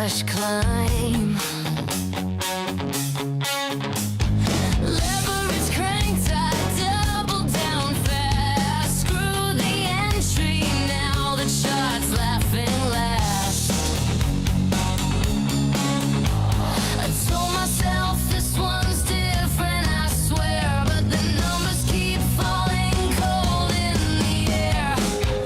rush climb. Leverage crank tight, double down fast. Screw the entry, now the chart's laughing last. I told myself this one's different, I swear, but the numbers keep falling cold in the air.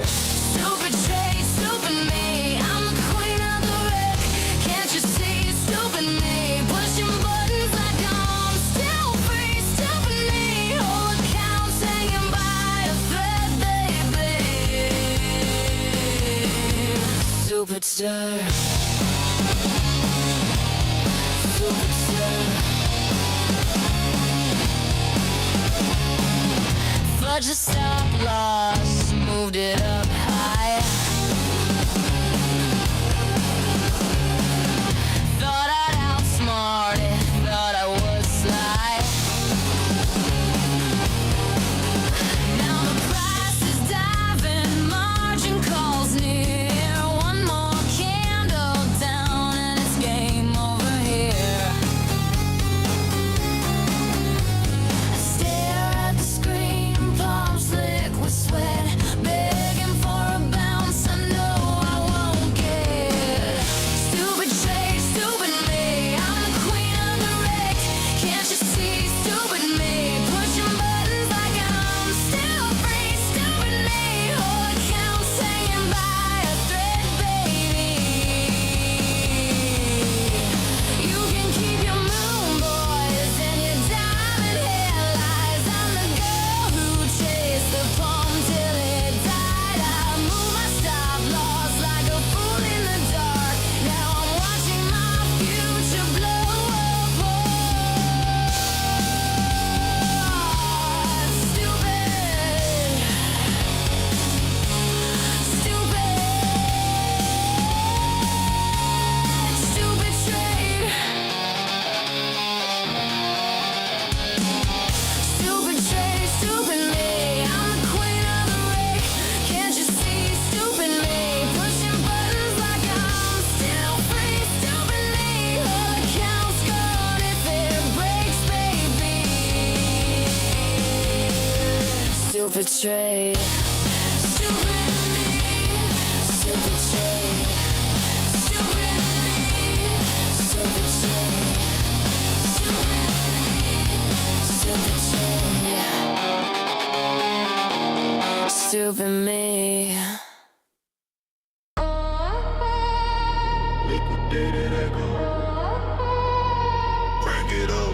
Stupid trade, stupid me, I'm the queen of the wreck. Can't you see, stupid me, pushing buttons like I'm still free. Stupid me, whole accounts hanging by a thread, baby. Stupid stir. Stupid stir. Fudge the stop loss, moved it up high. Thought I'd outsmart it, thought I was sly. Now the price is diving, margin calls near. One more candle down and it's game over here. I stare at the screen, palms slick with sweat, begging for a bounce I know I won't get. Stupid trade, stupid me, I'm the queen of the wreck. Can't you see, stupid me, pushing buttons like I'm still free. Stupid me, whole accounts hanging by a thread, baby. You can keep your moon boys and your diamond headlights. I'm the girl who chased the palm till it died. I move my stop loss like a fool in the dark. Now I'm watching my future blow apart. Stupid. Stupid trade. Stupid trade, stupid me, I'm the queen of the wreck. Can't you see, stupid me, pushing buttons like I'm still free. Stupid me, whole account's gone if it breaks, baby. Stupid trade. Stupid me, stupid trade. Stupid me, stupid trade. Stupid trade. Stupid me. Liquidated echo. Crank it up.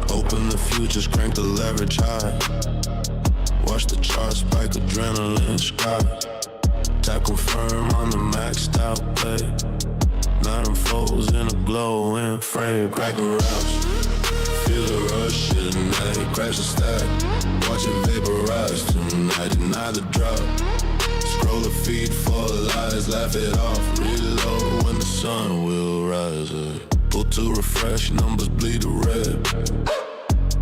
Open the futures, crank the leverage high. Watch the chart spike, adrenaline sky. Tap confirm on the maxed out play. Now them foes in a glowing frame. Crack a rouse. Feel the rush tonight. Crash the stack. Watch it vaporize tonight. Deny the drop. Scroll the feed for lies. Laugh it off. Reload when the sun will rise. Pull to refresh. Numbers bleed to red.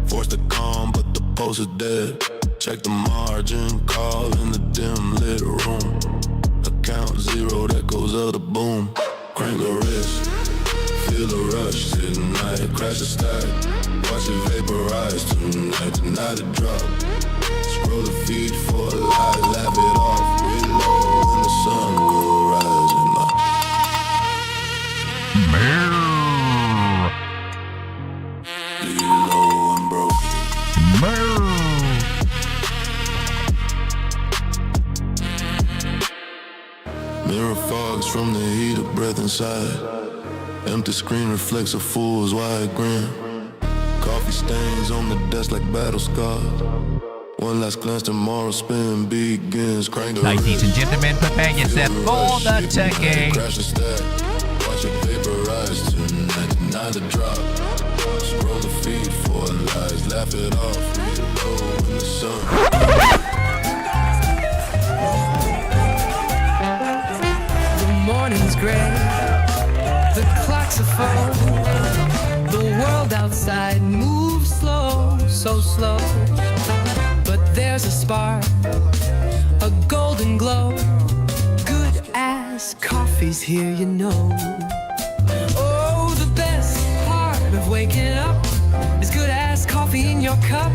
Force the calm, but the pulse is dead. Check the margin. Call in the dim lit room. Account zero, that goes up the boom. Crank the wrist, feel the rush tonight. Crash the stack, watch it vaporize tonight. Deny the drop, scroll the feed for a lie. Laugh it off, reload when the sun will rise and do you know I'm broke? Mirror fogs from the heat of breath inside. Empty screen reflects a fool's wide grin. Coffee stains on the desk like battle scars. One last glance, tomorrow spin begins. Crank the Ladies and gentlemen, prepare yourself for the turkey. Crash the stack, watch it vaporize tonight. Deny the drop, scroll the feed for lies. Laugh it off, reload in the sun. Morning's gray, the clock's a phone. The world outside moves slow, so slow. But there's a spark always here, you know. Oh, the best part of waking up is good ass coffee in your cup.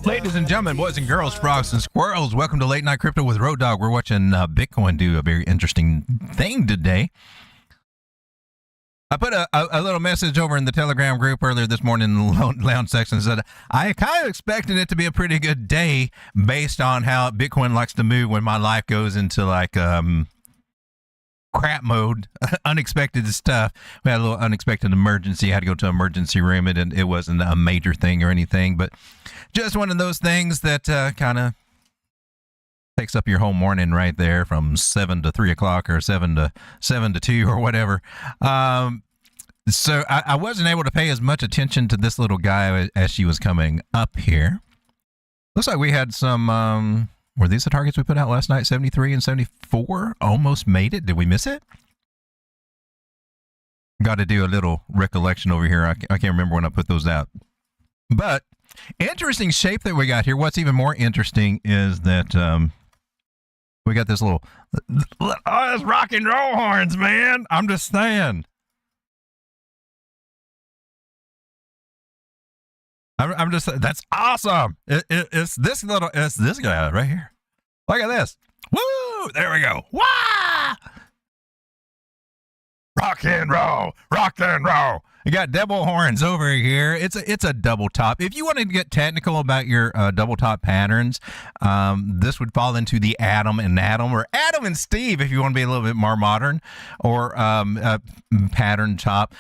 Ladies and gentlemen, boys and girls, frogs and squirrels, welcome to Late Night Crypto with Road Dogg. We're watching Bitcoin do a very interesting thing today. I put a little message over in the Telegram group earlier this morning in the lounge section and said, I kind of expected it to be a pretty good day based on how Bitcoin likes to move when my life goes into like crap mode, unexpected stuff. We had a little unexpected emergency. I had to go to an emergency room, and it wasn't a major thing or anything, but just one of those things that kind of takes up your whole morning right there from 7 to 3 o'clock or 7 to 2 or whatever. So I wasn't able to pay as much attention to this little guy as she was coming up here. Looks like we had some, were these the targets we put out last night? 73 and 74? Almost made it. Did we miss it? Got to do a little recollection over here. I can't remember when I put those out. But interesting shape that we got here. What's even more interesting is that we got this little, oh, that's rock and roll horns, man. I'm just saying. I'm just, that's awesome. It's this guy right here. Look at this. Woo! There we go. Wah! Rock and roll, rock and roll. You got double horns over here. It's a double top. If you wanted to get technical about your double top patterns, this would fall into the Adam and Adam, or Adam and Steve if you want to be a little bit more modern, or pattern top.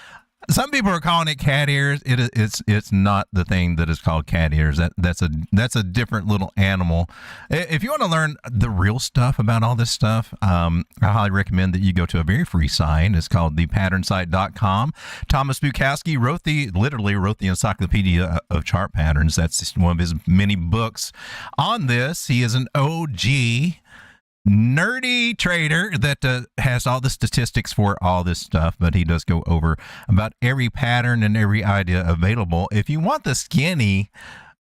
Some people are calling it cat ears. It's not the thing that is called cat ears. That's a different little animal. If you want to learn the real stuff about all this stuff, I highly recommend that you go to a very free site. It's called thepatternSite.com. Thomas Bukowski literally wrote the Encyclopedia of Chart Patterns. That's one of his many books on this. He is an OG nerdy trader that has all the statistics for all this stuff, but he does go over about every pattern and every idea available. If you want the skinny,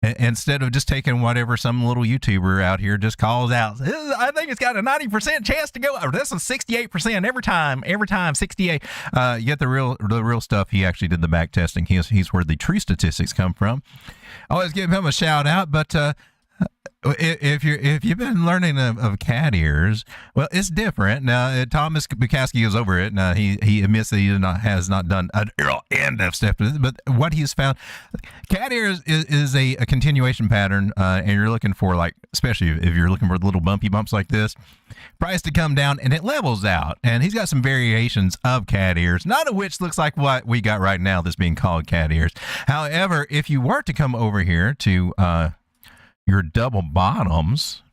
instead of just taking whatever some little YouTuber out here just calls out, I think it's got a 90% chance to go. This is 68% every time 68. You get the real stuff. He actually did the back testing. He's where the true statistics come from. Always give him a shout out, but if you've been learning of cat ears, well, it's different. Now, Thomas Bukowski goes over it. Now, he admits that he has not done an in-depth step, but what he's found, cat ears is a continuation pattern, and you're looking for, like, especially if you're looking for little bumpy bumps like this, price to come down, and it levels out. And he's got some variations of cat ears, none of which looks like what we got right now that's being called cat ears. However, if you were to come over here to your double bottoms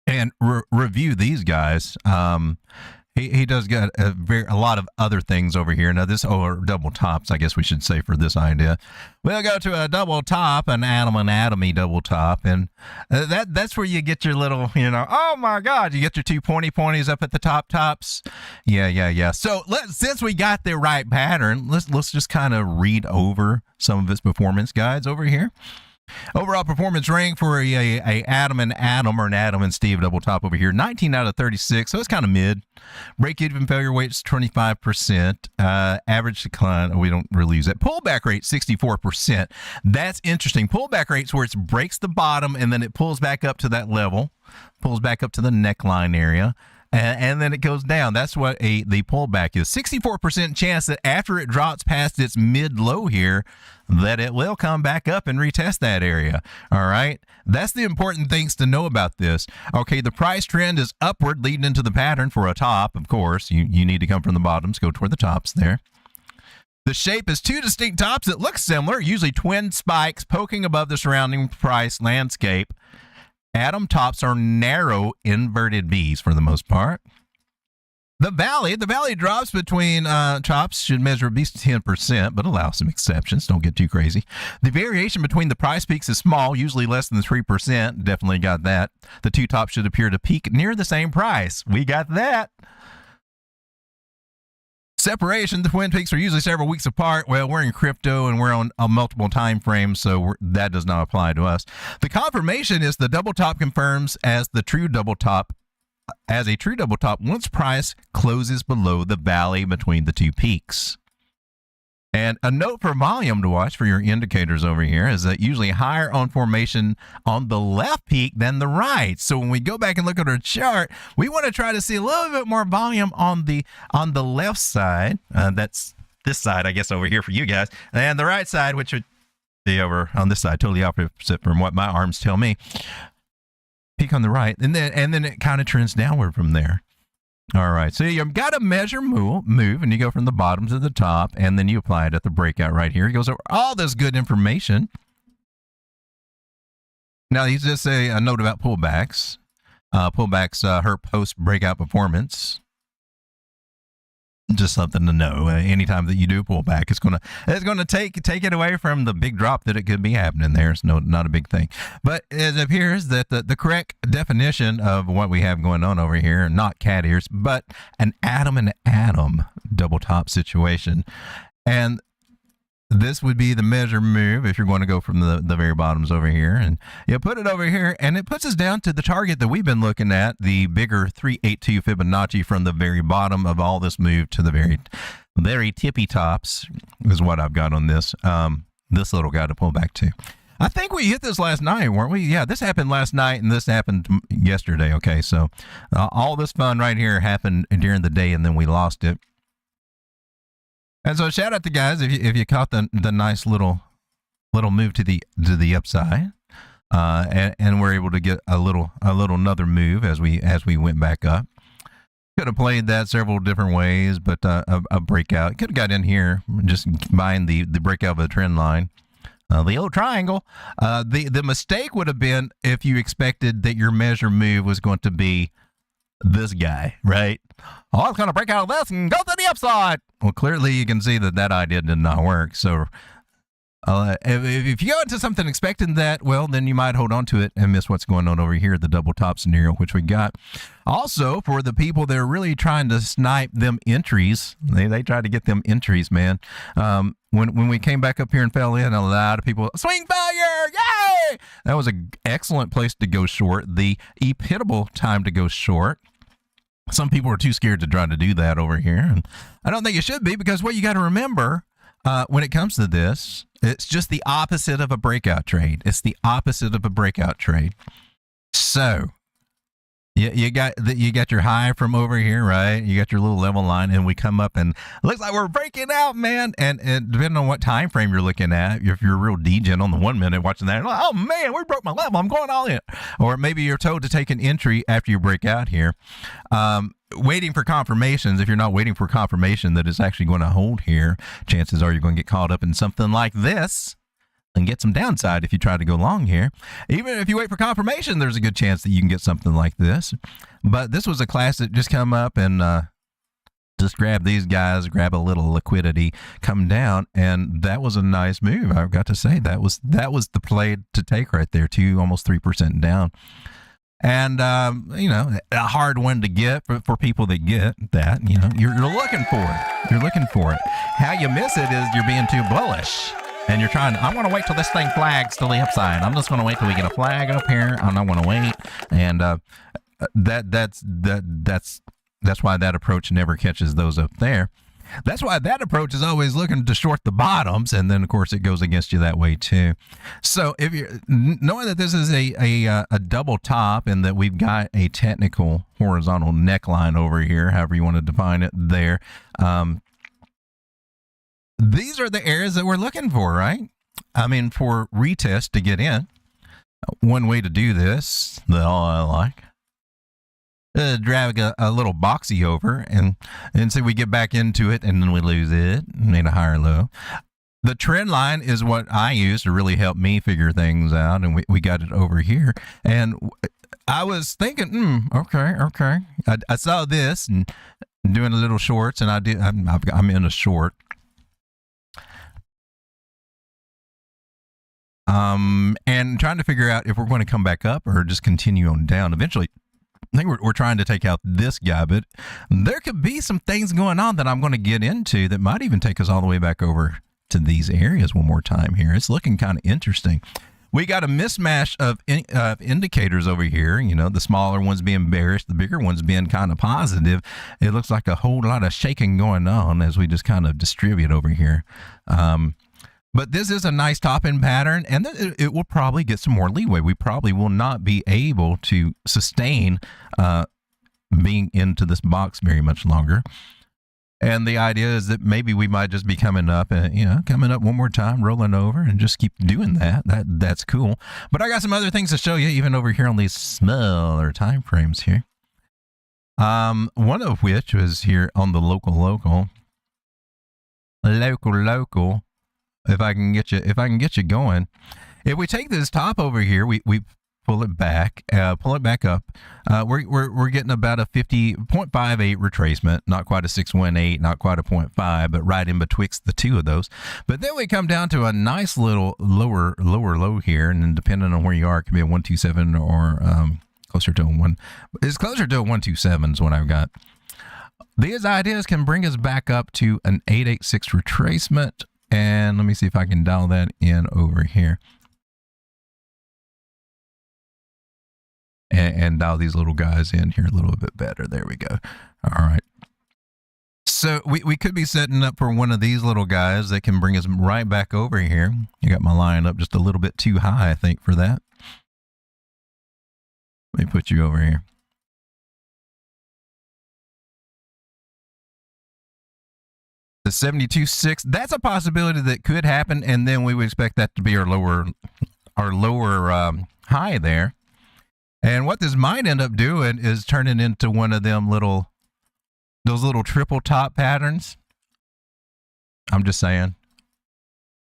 and review these guys, he does got a lot of other things over here. Now this, or double tops, I guess we should say for this idea. We'll go to a double top, an Adam and Atomy double top, and that's where you get your little, oh my God, you get your two pointies up at the tops. Yeah. So since we got the right pattern, let's just kind of read over some of its performance guides over here. Overall performance rank for a Adam and Adam, or an Adam and Steve double top over here, 19 out of 36, so it's kind of mid. Break-even failure rate is 25%. Average decline, we don't really use that. Pullback rate, 64%. That's interesting. Pullback rate's where it breaks the bottom and then it pulls back up to that level, pulls back up to the neckline area. And then it goes down. That's what the pullback is. 64% chance that after it drops past its mid-low here, that it will come back up and retest that area. All right? That's the important things to know about this. Okay, the price trend is upward, leading into the pattern for a top, of course. You need to come from the bottoms, go toward the tops there. The shape is two distinct tops that look similar, usually twin spikes poking above the surrounding price landscape. Atom tops are narrow inverted V's for the most part. The valley drops between tops should measure at least 10%, but allow some exceptions. Don't get too crazy. The variation between the price peaks is small, usually less than 3%. Definitely got that. The two tops should appear to peak near the same price. We got that. Separation, the twin peaks are usually several weeks apart. Well, we're in crypto and we're on multiple time frames, so that does not apply to us. The confirmation is the double top confirms as the true double top as a true double top once price closes below the valley between the two peaks. And a note for volume to watch for your indicators over here is that usually higher on formation on the left peak than the right. So when we go back and look at our chart, we want to try to see a little bit more volume on the left side. That's this side, I guess, over here for you guys. And the right side, which would be over on this side, totally opposite from what my arms tell me. Peak on the right, and then it kind of trends downward from there. All right, so you've got to measure move, and you go from the bottom to the top, and then you apply it at the breakout right here. It goes over all this good information. Now, he's just a note about pullbacks. Pullbacks hurt post-breakout performance. Just something to know. Anytime that you do pull back, it's gonna take it away from the big drop that it could be happening there. It's not a big thing. But it appears that the correct definition of what we have going on over here, not cat ears, but an atom and atom double top situation. And this would be the measure move if you're going to go from the very bottoms over here, and you put it over here, and it puts us down to the target that we've been looking at, the bigger 382 Fibonacci from the very bottom of all this move to the very tippy tops is what I've got on this this little guy to pull back to. I think we hit this last night, weren't we? Yeah, this happened last night, and this happened yesterday. Okay, so all this fun right here happened during the day, and then we lost it. And so shout out to guys if you caught the nice little move to the upside, and we're able to get a little another move as we went back up. Could have played that several different ways, but a breakout could have got in here just buying the breakout of the trend line, the old triangle. The mistake would have been if you expected that your measure move was going to be this guy, right? Oh, I was going to break out of this and go to the upside. Well, clearly you can see that idea did not work. So if you go into something expecting that, well, then you might hold on to it and miss what's going on over here, the double top scenario, which we got. Also, for the people that are really trying to snipe them entries, they try to get them entries, man. When we came back up here and fell in, a lot of people, swing failure, yay! That was an excellent place to go short, the epitable time to go short. Some people are too scared to try to do that over here, and I don't think it should be, because what you got to remember when it comes to this, it's just the opposite of a breakout trade. It's the opposite of a breakout trade. So you got your high from over here, right? You got your little level line, and we come up, and it looks like we're breaking out, man. And depending on what time frame you're looking at, if you're a real degen on the 1 minute watching that, like, oh man, we broke my level, I'm going all in. Or maybe you're told to take an entry after you break out here, waiting for confirmations. If you're not waiting for confirmation that it's actually going to hold here, chances are you're going to get caught up in something like this and get some downside if you try to go long here. Even if you wait for confirmation, there's a good chance that you can get something like this. But this was a class that just come up and just grab these guys, grab a little liquidity, come down, and that was a nice move. I've got to say that was the play to take right there, almost 3% down. And, a hard one to get for people that get that, you're looking for it. You're looking for it. How you miss it is you're being too bullish. And you're trying, I want to wait till this thing flags to the upside. I'm just going to wait till we get a flag up here. I'm not going to wait. And that's why that approach never catches those up there. That's why that approach is always looking to short the bottoms, and then of course it goes against you that way too. So if you're knowing that this is a double top and that we've got a technical horizontal neckline over here, however you want to define it there, these are the areas that we're looking for, right? I mean, for retest to get in, one way to do this that I like, drag a little boxy over and say we get back into it and then we lose it, made a higher low. The trend line is what I use to really help me figure things out, and we got it over here. And I was thinking, okay. I saw this and doing a little shorts, and I'm in a short. And trying to figure out if we're going to come back up or just continue on down. Eventually, I think we're trying to take out this guy, but there could be some things going on that I'm going to get into that might even take us all the way back over to these areas one more time here. It's looking kind of interesting. we got a mismatch of indicators over here. You know, the smaller ones being bearish, the bigger ones being kind of positive. It looks like a whole lot of shaking going on as we just kind of distribute over here. But this is a nice top-end pattern, and it will probably get some more leeway. We probably will not be able to sustain being into this box very much longer. And the idea is that maybe we might just be coming up and, you know, coming up one more time, rolling over, and just keep doing that. That's cool. But I got some other things to show you, even over here on these smaller time frames here. One of which was here on the local. If I can get you going. If we take this top over here, we pull it back up. We're getting about a 50.58 retracement, not quite a 618, not quite a 0.5, but right in betwixt the two of those. But then we come down to a nice little lower low here, and then depending on where you are, it can be a 127 or closer to a 1. It's closer to a 127 is what I've got. These ideas can bring us back up to an 886 retracement, and let me see if I can dial that in over here. And dial these little guys in here a little bit better. There we go. All right. So we could be setting up for one of these little guys that can bring us right back over here. I got my line up just a little bit too high, I think, for that. Let me put you over here. The 72.6, that's a possibility that could happen, and then we would expect that to be our lower high there. And what this might end up doing is turning into one of them those little triple top patterns. I'm just saying.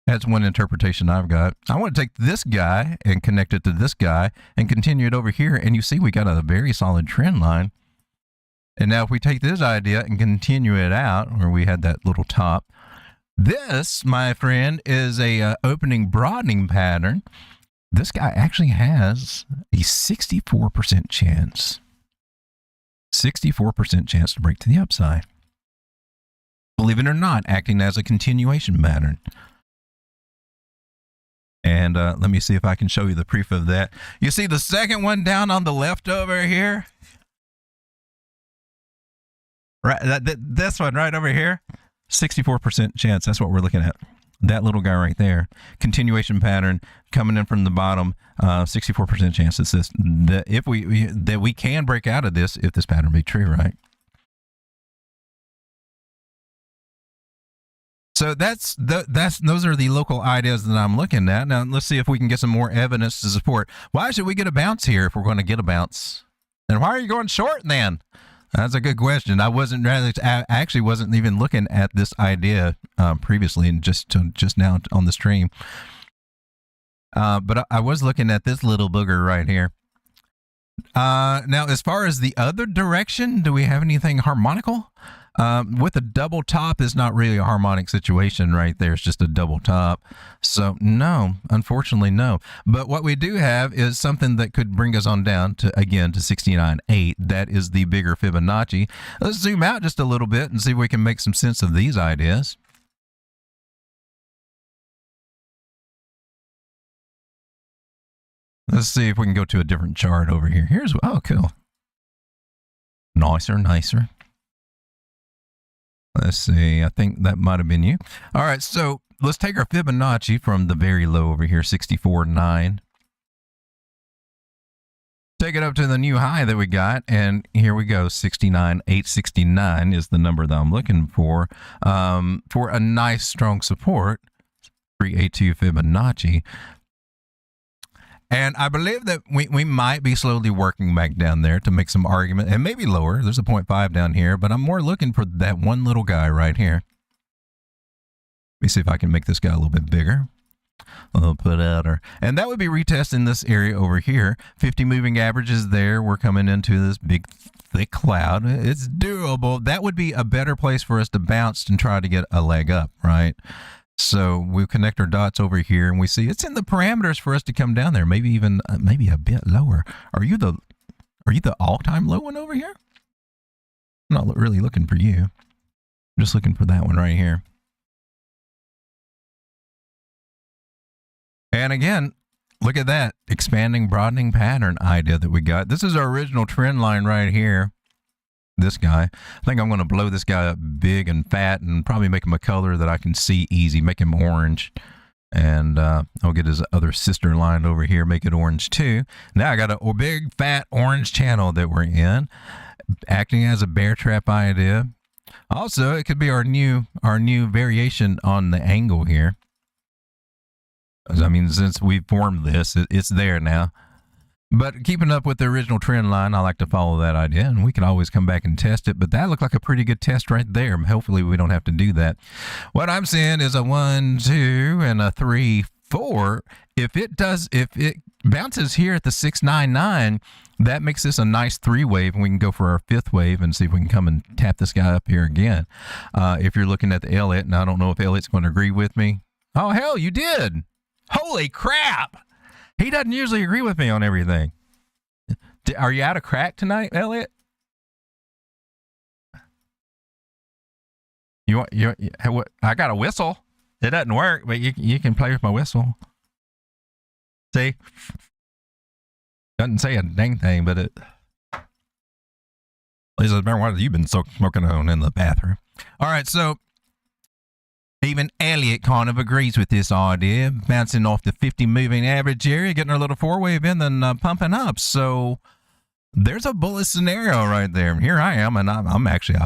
That's one interpretation I've got. I want to take this guy and connect it to this guy and continue it over here. And you see we got a very solid trend line. And now if we take this idea and continue it out, where we had that little top, this, my friend, is a opening broadening pattern. This guy actually has a 64% chance. 64% chance to break to the upside. Believe it or not, acting as a continuation pattern. And let me see if I can show you the proof of that. You see the second one down on the left over here? Right, this one right over here? 64% chance. That's what we're looking at. That little guy right there, continuation pattern coming in from the bottom, 64% chance that we can break out of this if this pattern be true, right? So those are the local ideas that I'm looking at. Now let's see if we can get some more evidence to support. Why should we get a bounce here if we're going to get a bounce? And why are you going short then? That's a good question. I actually wasn't even looking at this idea previously, and just now on the stream. But I was looking at this little booger right here. Now, as far as the other direction, do we have anything harmonical? With a double top is not really a harmonic situation right there. It's just a double top. So no, unfortunately no. But what we do have is something that could bring us on down to 69.8. That is the bigger Fibonacci. Let's zoom out just a little bit and see if we can make some sense of these ideas. Let's see if we can go to a different chart over here. Oh, cool. Nicer. Let's see. I think that might have been you. All right. So let's take our Fibonacci from the very low over here, 64.9. Take it up to the new high that we got. And here we go. 69.869 is the number that I'm looking for a nice strong support. 382 Fibonacci. And I believe that we might be slowly working back down there to make some argument, and maybe lower. There's a 0.5 down here, but I'm more looking for that one little guy right here. Let me see if I can make this guy a little bit bigger. I'll put out and that would be retesting this area over here. 50 moving averages there. We're coming into this big thick cloud. It's doable. That would be a better place for us to bounce and try to get a leg up, right? So we connect our dots over here, and we see it's in the parameters for us to come down there. Maybe even maybe a bit lower. Are you the all-time low one over here? I'm not really looking for you. I'm just looking for that one right here. And again, Look at that expanding, broadening pattern idea that we got. This is our original trend line right here. This guy. I think I'm going to blow this guy up big and fat and probably make him a color that I can see easy. Make him orange. And I'll get his other sister line over here, make it orange too. Now I got a big fat orange channel that we're in, acting as a bear trap idea. Also, it could be our new variation on the angle here. I mean, since we formed this, it's there now. But keeping up with the original trend line, I like to follow that idea, and we can always come back and test it. But that looked like a pretty good test right there. Hopefully, we don't have to do that. What I'm seeing is a 1, 2, and a 3, 4. If it bounces here at the 699, that makes this a nice 3-wave, and we can go for our 5th wave and see if we can come and tap this guy up here again. If you're looking at the Elliott, and I don't know if Elliott's going to agree with me. Oh, hell, you did. Holy crap. He doesn't usually agree with me on everything. Are you out of crack tonight, Elliott? What? I got a whistle. It doesn't work, but you can play with my whistle. See? Doesn't say a dang thing, but it. Lisa, remember what you've been smoking on in the bathroom. All right, so even Elliott kind of agrees with this idea, bouncing off the 50 moving average area, getting our little 4-wave in, then pumping up. So there's a bullish scenario right there. Here I am, and I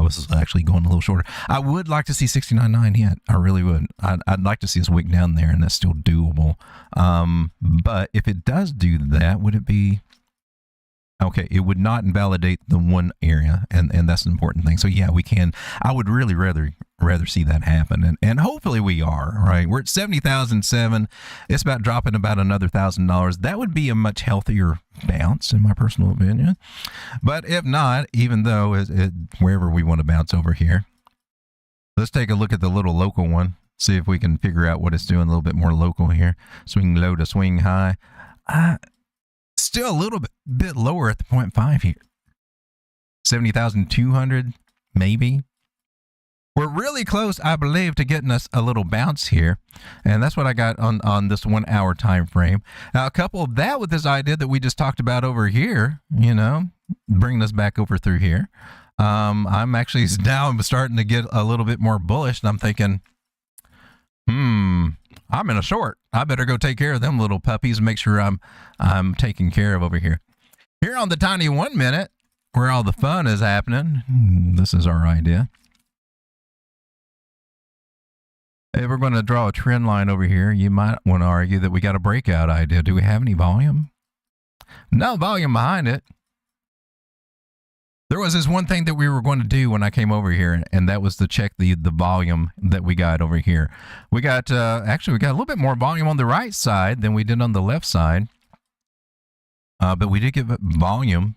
was actually going a little shorter. I would like to see 69.9 hit. I really would. I'd like to see us wick down there, and that's still doable. But if it does do that, would it be okay? It would not invalidate the one area, and that's an important thing. So yeah, we can. I would really rather see that happen, and hopefully we are. Right, we're at 70,007. It's about dropping about another $1,000. That would be a much healthier bounce, in my personal opinion. But if not, even though wherever we want to bounce over here, let's take a look at the little local one. See if we can figure out what it's doing a little bit more local here. Swing low to swing high. Still a little bit lower at the 0.5 here. 70,200, maybe. We're really close, I believe, to getting us a little bounce here. And that's what I got on this 1 hour time frame. Now, couple that with this idea that we just talked about over here, bringing us back over through here. I'm actually now starting to get a little bit more bullish, and I'm thinking, I'm in a short. I better go take care of them little puppies and make sure I'm taken care of over here. Here on the tiny 1 minute, where all the fun is happening, this is our idea. If we're going to draw a trend line over here, you might want to argue that we got a breakout idea. Do we have any volume? No volume behind it. There was this one thing that we were going to do when I came over here, and that was to check the volume that we got over here. We got actually we got a little bit more volume on the right side than we did on the left side, but we did get volume,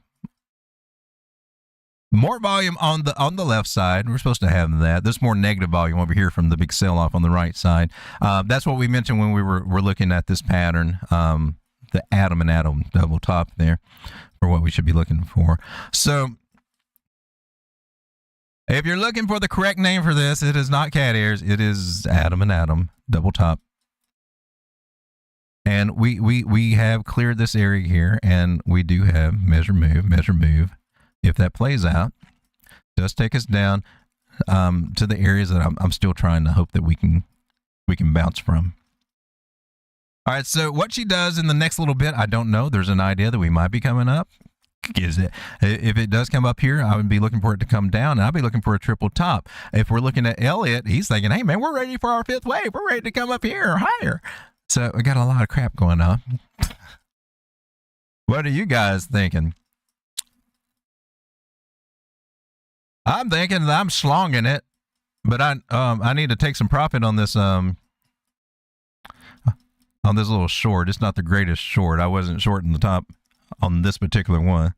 more volume on the left side. We're supposed to have that. There's more negative volume over here from the big sell-off on the right side. That's what we mentioned when we were looking at this pattern, the atom and atom double top there, for what we should be looking for. So if you're looking for the correct name for this, it is not cat ears. It is atom and atom double top. And we have cleared this area here, and we do have measure move. If that plays out, does take us down to the areas that I'm still trying to hope that we can bounce from. All right, so what she does in the next little bit, I don't know. There's an idea that we might be coming up. If it does come up here, I would be looking for it to come down, and I'll be looking for a triple top. If we're looking at Elliott, he's thinking, hey, man, we're ready for our 5th wave. We're ready to come up here or higher. So we got a lot of crap going on. What are you guys thinking? I'm thinking that I'm slonging it, but I need to take some profit on this little short. It's not the greatest short. I wasn't shorting the top on this particular one.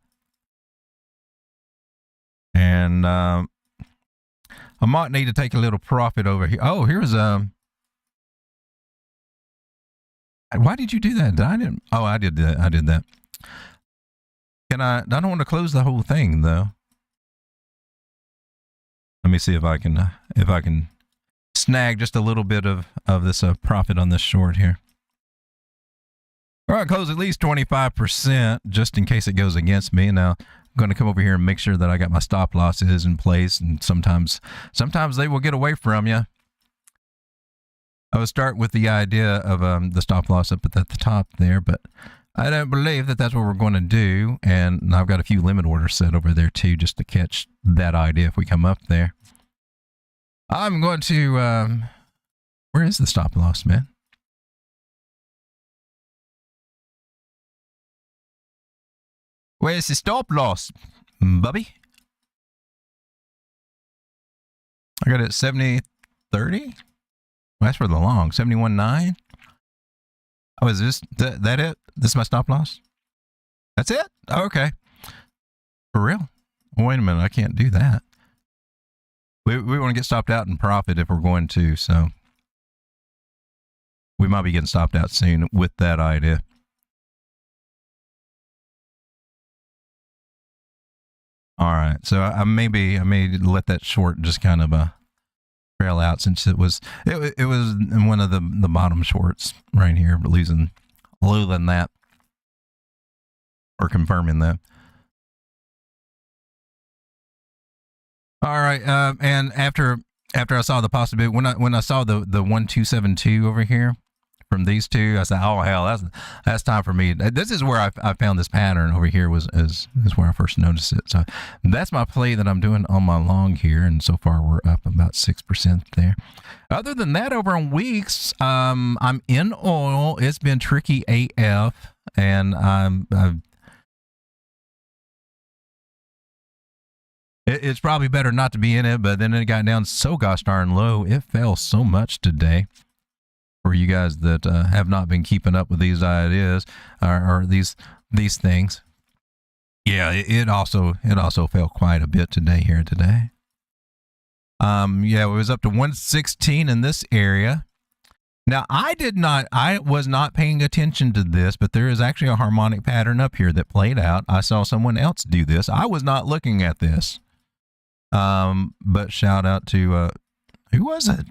And I might need to take a little profit over here. Oh, here's why did you do that? I did that. I don't want to close the whole thing though. Let me see if I can snag just a little bit of this profit on this short here. All right, close at least 25% just in case it goes against me. Now, I'm going to come over here and make sure that I got my stop losses in place, and sometimes they will get away from you. I would start with the idea of the stop loss up at the top there, but I don't believe that that's what we're going to do, and I've got a few limit orders set over there too, just to catch that idea if we come up there. I'm going to, where is the stop loss, man? Where's the stop loss, Bubby? I got it at 70.30. Well, that's for the long. 71.9. Oh, is this that it? This is my stop loss? That's it? Oh, okay. For real? Wait a minute. I can't do that. We want to get stopped out in profit if we're going to, so we might be getting stopped out soon with that idea. All right, so I may let that short just kind of trail out, since it was in one of the bottom shorts right here, but losing that or confirming that. All right, and after I saw the possibility, when I saw the 1272 over here from these two, I said, oh hell, that's time for me. This is where I found this pattern over here is where I first noticed it. So that's my play that I'm doing on my long here, and so far we're up about 6% there. Other than that, over on weeks, I'm in oil. It's been tricky AF, and it's probably better not to be in it, but then it got down so gosh darn low. It fell so much today. For you guys that have not been keeping up with these ideas or these things, yeah, it also fell quite a bit today. Yeah, it was up to 116 in this area. Now I was not paying attention to this, but there is actually a harmonic pattern up here that played out. I saw someone else do this. I was not looking at this. But shout out to who was it?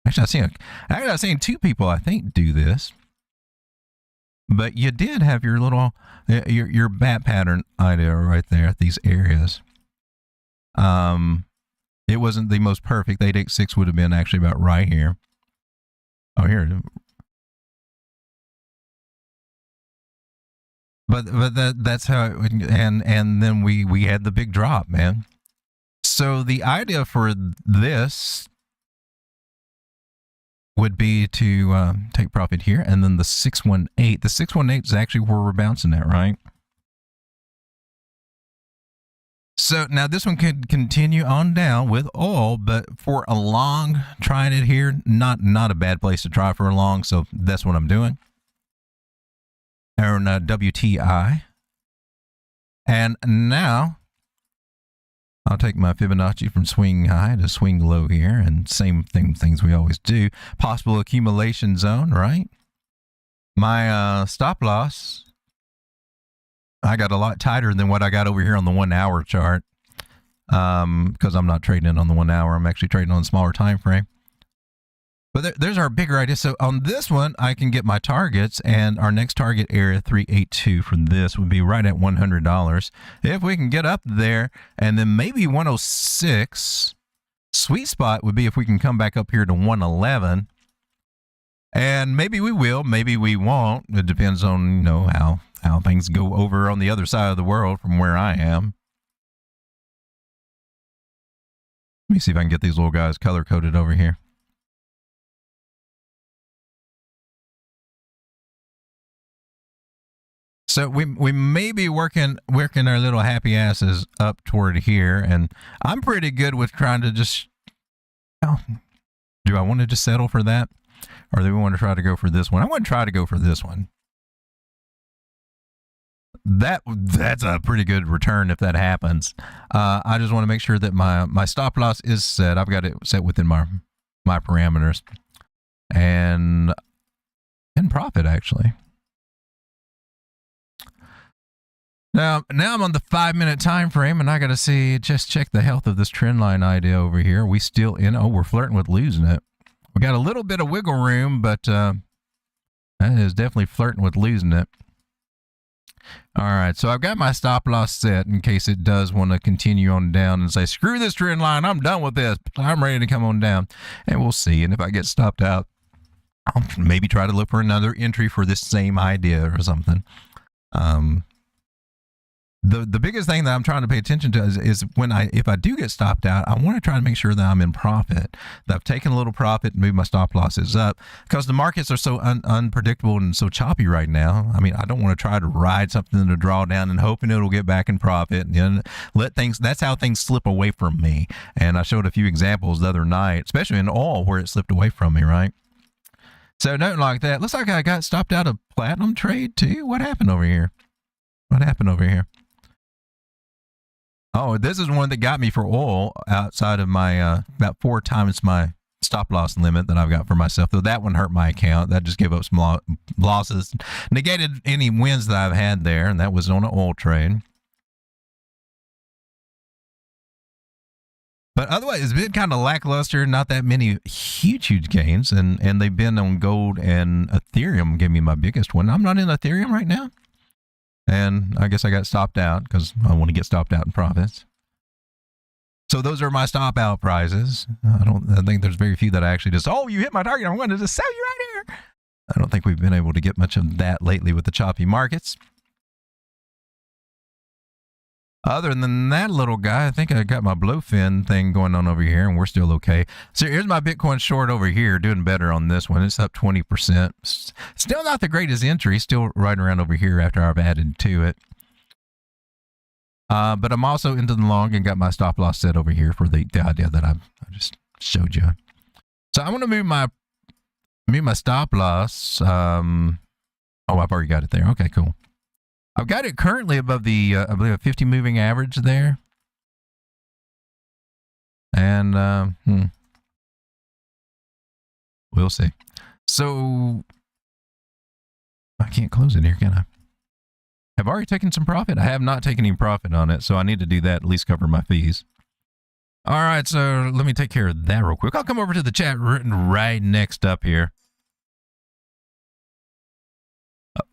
Actually, I've seen two people, I think, do this. But you did have your little, your bat pattern idea right there at these areas. It wasn't the most perfect. 886 would have been actually about right here. Oh, here. But that's how, and then we had the big drop, man. So the idea for this would be to take profit here, and then the 618. The 618 is actually where we're bouncing at, right? So now this one could continue on down with oil, but for a long, trying it here, not a bad place to try for a long. So that's what I'm doing. And WTI, and now I'll take my Fibonacci from swing high to swing low here, and same things we always do. Possible accumulation zone, right? My stop loss, I got a lot tighter than what I got over here on the 1 hour chart, because I'm not trading it on the 1 hour. I'm actually trading on a smaller time frame. But there's our bigger idea. So on this one, I can get my targets, and our next target area 382 for this would be right at $100. If we can get up there, and then maybe 106, sweet spot would be if we can come back up here to 111. And maybe we will, maybe we won't. It depends on, how things go over on the other side of the world from where I am. Let me see if I can get these little guys color coded over here. So we may be working our little happy asses up toward here, and I'm pretty good with trying to just, do I want to just settle for that? Or do we want to try to go for this one? I want to try to go for this one. That's a pretty good return if that happens. I just want to make sure that my stop loss is set. I've got it set within my parameters. And in profit, actually. Now I'm on the 5-minute time frame, and I got to just check the health of this trend line idea over here. We still we're flirting with losing it. We got a little bit of wiggle room, but That is definitely flirting with losing it. All right, so I've got my stop loss set in case it does want to continue on down and say, screw this trend line, I'm done with this. I'm ready to come on down. And we'll see. And if I get stopped out, I'll maybe try to look for another entry for this same idea or something. The biggest thing that I'm trying to pay attention to is when if I do get stopped out, I want to try to make sure that I'm in profit, that I've taken a little profit and moved my stop losses up, because the markets are so unpredictable and so choppy right now. I mean, I don't want to try to ride something to draw down and hoping it'll get back in profit and then let things, that's how things slip away from me. And I showed a few examples the other night, especially in oil where it slipped away from me, right? So nothing like that. Looks like I got stopped out of platinum trade too. What happened over here? What happened over here? Oh, this is one that got me for oil outside of my about 4 times my stop loss limit that I've got for myself. Though that one hurt my account. That just gave up some losses, negated any wins that I've had there, and that was on an oil trade. But otherwise, it's been kind of lackluster. Not that many huge gains, and they've been on gold and Ethereum. Gave me my biggest one. I'm not in Ethereum right now. And I guess I got stopped out because I want to get stopped out in profits. So those are my stop out prices. I think there's very few that I actually just, oh, you hit my target, I'm going to just sell you right here. I don't think we've been able to get much of that lately with the choppy markets. Other than that little guy, I think I got my blowfin thing going on over here, and we're still okay. So here's my Bitcoin short over here, doing better on this one. It's up 20%. Still not the greatest entry, still right around over here after I've added to it. But I'm also into the long and got my stop loss set over here for the idea that I just showed you. So I'm going to move my stop loss. Oh, I've already got it there. Okay, cool. I've got it currently above the, I believe, a 50 moving average there. And we'll see. So I can't close it here, can I? I've already taken some profit. I have not taken any profit on it, so I need to do that, at least cover my fees. All right, so let me take care of that real quick. I'll come over to the chat written right next up here.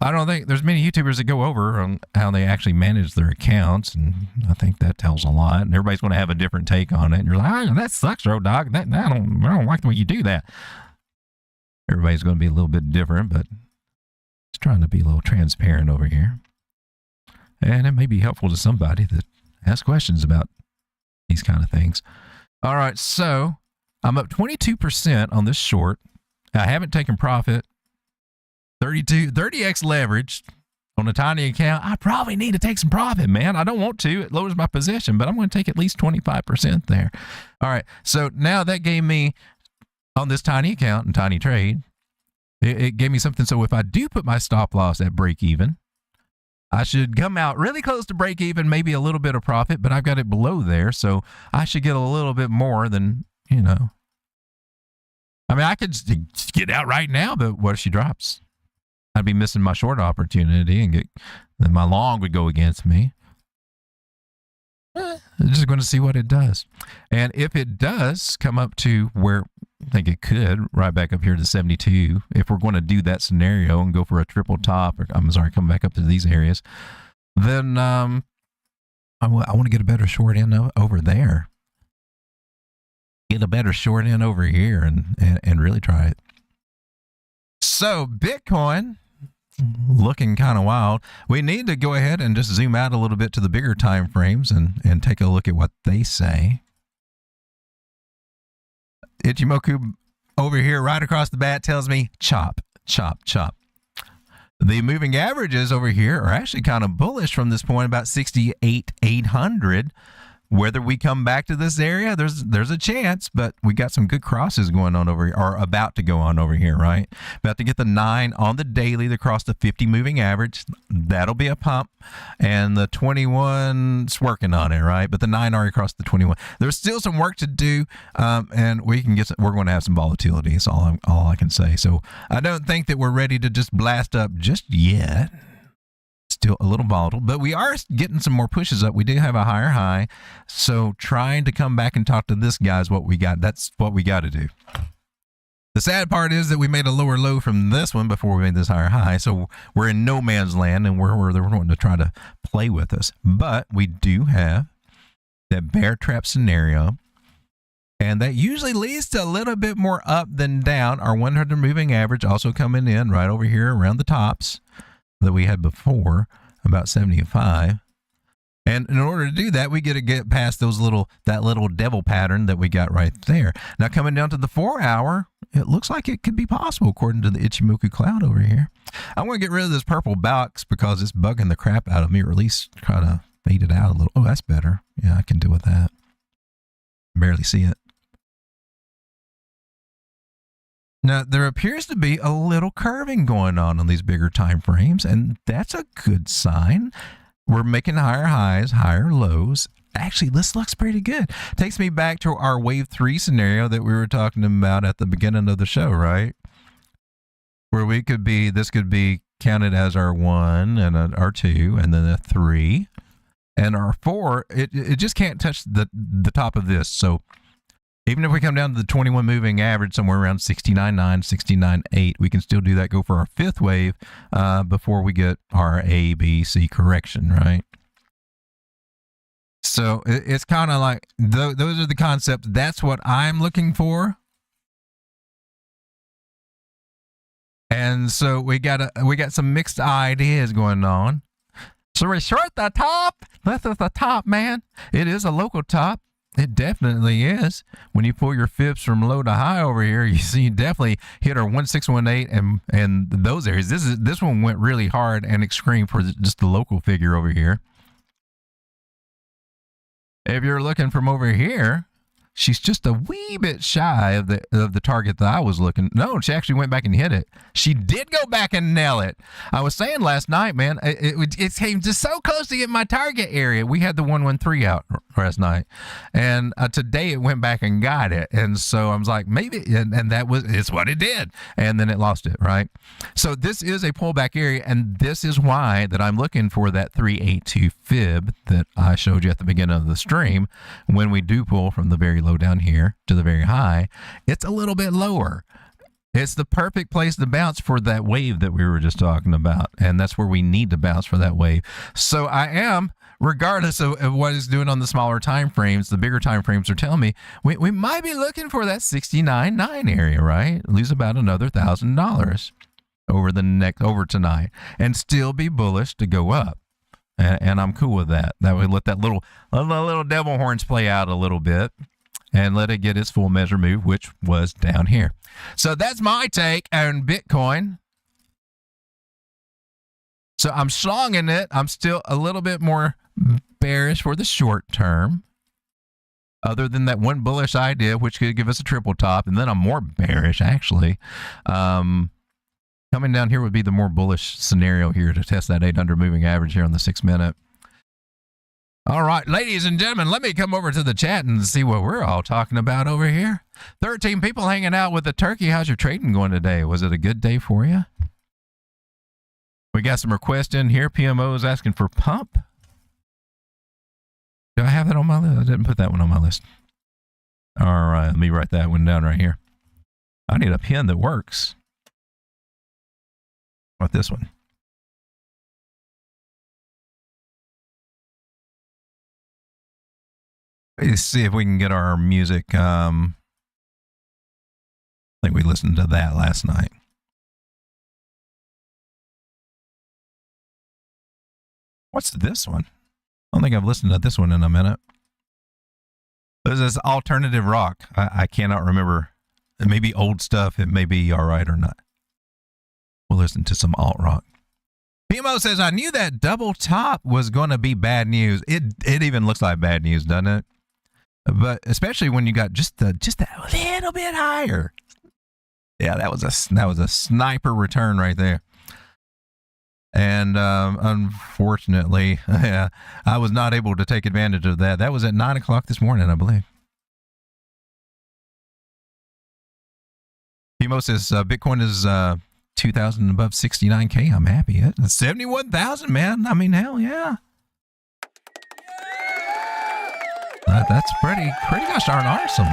I don't think there's many YouTubers that go over on how they actually manage their accounts, and I think that tells a lot. And everybody's going to have a different take on it. And you're like, oh, that sucks, Road Dog. I don't like the way you do that. Everybody's going to be a little bit different, but just trying to be a little transparent over here. And it may be helpful to somebody that has questions about these kind of things. All right, so I'm up 22% on this short. I haven't taken profit. 30x leverage on a tiny account. I probably need to take some profit, man. I don't want to. It lowers my position, but I'm going to take at least 25% there. All right. So now that gave me, on this tiny account and tiny trade, it gave me something. So if I do put my stop loss at break even, I should come out really close to break even, maybe a little bit of profit, but I've got it below there. So I should get a little bit more than, you know. I mean, I could get out right now, but what if she drops? I'd be missing my short opportunity, and then my long would go against me. I'm just going to see what it does. And if it does come up to where I think it could, right back up here to 72, if we're going to do that scenario and go for a triple top, or I'm sorry, come back up to these areas, then I want to get a better short in over there. Get a better short in over here and really try it. So Bitcoin, looking kind of wild. We need to go ahead and just zoom out a little bit to the bigger time frames and take a look at what they say. Ichimoku over here right across the bat tells me chop, chop, chop. The moving averages over here are actually kind of bullish from this point, about 68,800. Whether we come back to this area, there's a chance, but we got some good crosses going on over here, or about to go on over here, right? About to get the 9 on the daily to cross the 50 moving average. That'll be a pump. And the 21's working on it, right? But the 9 already crossed the 21. There's still some work to do, and we're going to have some volatility. That's all I can say. So I don't think that we're ready to just blast up just yet. Still a little volatile, but we are getting some more pushes up. We do have a higher high, so trying to come back and talk to this guy is what we got. That's what we got to do. The sad part is that we made a lower low from this one before we made this higher high. So we're in no man's land, and they're wanting to try to play with us. But we do have that bear trap scenario. And that usually leads to a little bit more up than down. Our 100 moving average also coming in right over here around the tops that we had before, about 75. And in order to do that, we get past that little devil pattern that we got right there. Now coming down to the 4 hour, it looks like it could be possible according to the Ichimoku cloud over here. I'm going to get rid of this purple box because it's bugging the crap out of me, or at least try to fade it out a little. Oh, that's better. Yeah, I can deal with that. Barely see it. Now, there appears to be a little curving going on these bigger time frames, and that's a good sign. We're making higher highs, higher lows. Actually, this looks pretty good. Takes me back to our wave 3 scenario that we were talking about at the beginning of the show, right? Where this could be counted as our 1 and our 2 and then a 3. And our 4, it just can't touch the top of this. So even if we come down to the 21 moving average somewhere around 69.9, 69.8, we can still do that, go for our 5th wave before we get our A, B, C correction, right? So it's kind of like, those are the concepts. That's what I'm looking for. And so we got some mixed ideas going on. So we're short the top. This is the top, man. It is a local top. It definitely is. When you pull your fibs from low to high over here, you see you definitely hit our 1618 and those areas. This one went really hard and extreme for just the local figure over here. If you're looking from over here, she's just a wee bit shy of the target that I was looking. No, she actually went back and hit it. She did go back and nail it. I was saying last night, man, it came just so close to get my target area. We had the 113 out last night, and today it went back and got it. And so I was like, maybe, and it's what it did. And then it lost it, right? So this is a pullback area, and this is why that I'm looking for that 382 fib that I showed you at the beginning of the stream. When we do pull from the very low down here to the very high, it's a little bit lower. It's the perfect place to bounce for that wave that we were just talking about, and that's where we need to bounce for that wave. So I am, regardless of what it's doing on the smaller time frames, the bigger time frames are telling me we might be looking for that 69.9 area, right? Lose about another $1,000 over tonight and still be bullish to go up. And I'm cool with that. That would let that little devil horns play out a little bit and let it get its full measure move, which was down here. So that's my take on Bitcoin. So I'm strong in it. I'm still a little bit more bearish for the short term, other than that one bullish idea, which could give us a triple top. And then I'm more bearish, actually. Coming down here would be the more bullish scenario here to test that 800 moving average here on the 6 minute. All right, ladies and gentlemen, let me come over to the chat and see what we're all talking about over here. 13 people hanging out with the turkey. How's your trading going today? Was it a good day for you? We got some requests in here. PMO is asking for pump. Do I have that on my list? I didn't put that one on my list. All right, let me write that one down right here. I need a pen that works. What about this one? Let's see if we can get our music. I think we listened to that last night. What's this one? I don't think I've listened to this one in a minute. This is alternative rock. I cannot remember. It may be old stuff. It may be all right or not. We'll listen to some alt rock. PMO says, I knew that double top was going to be bad news. It even looks like bad news, doesn't it? But especially when you got just that little bit higher. Yeah, that was a sniper return right there. And unfortunately, I was not able to take advantage of that. That was at 9 o'clock this morning, I believe. PMO says Bitcoin is 2,000 above 69K. I'm happy. 71,000, man. I mean, hell yeah. That's pretty gosh darn awesome.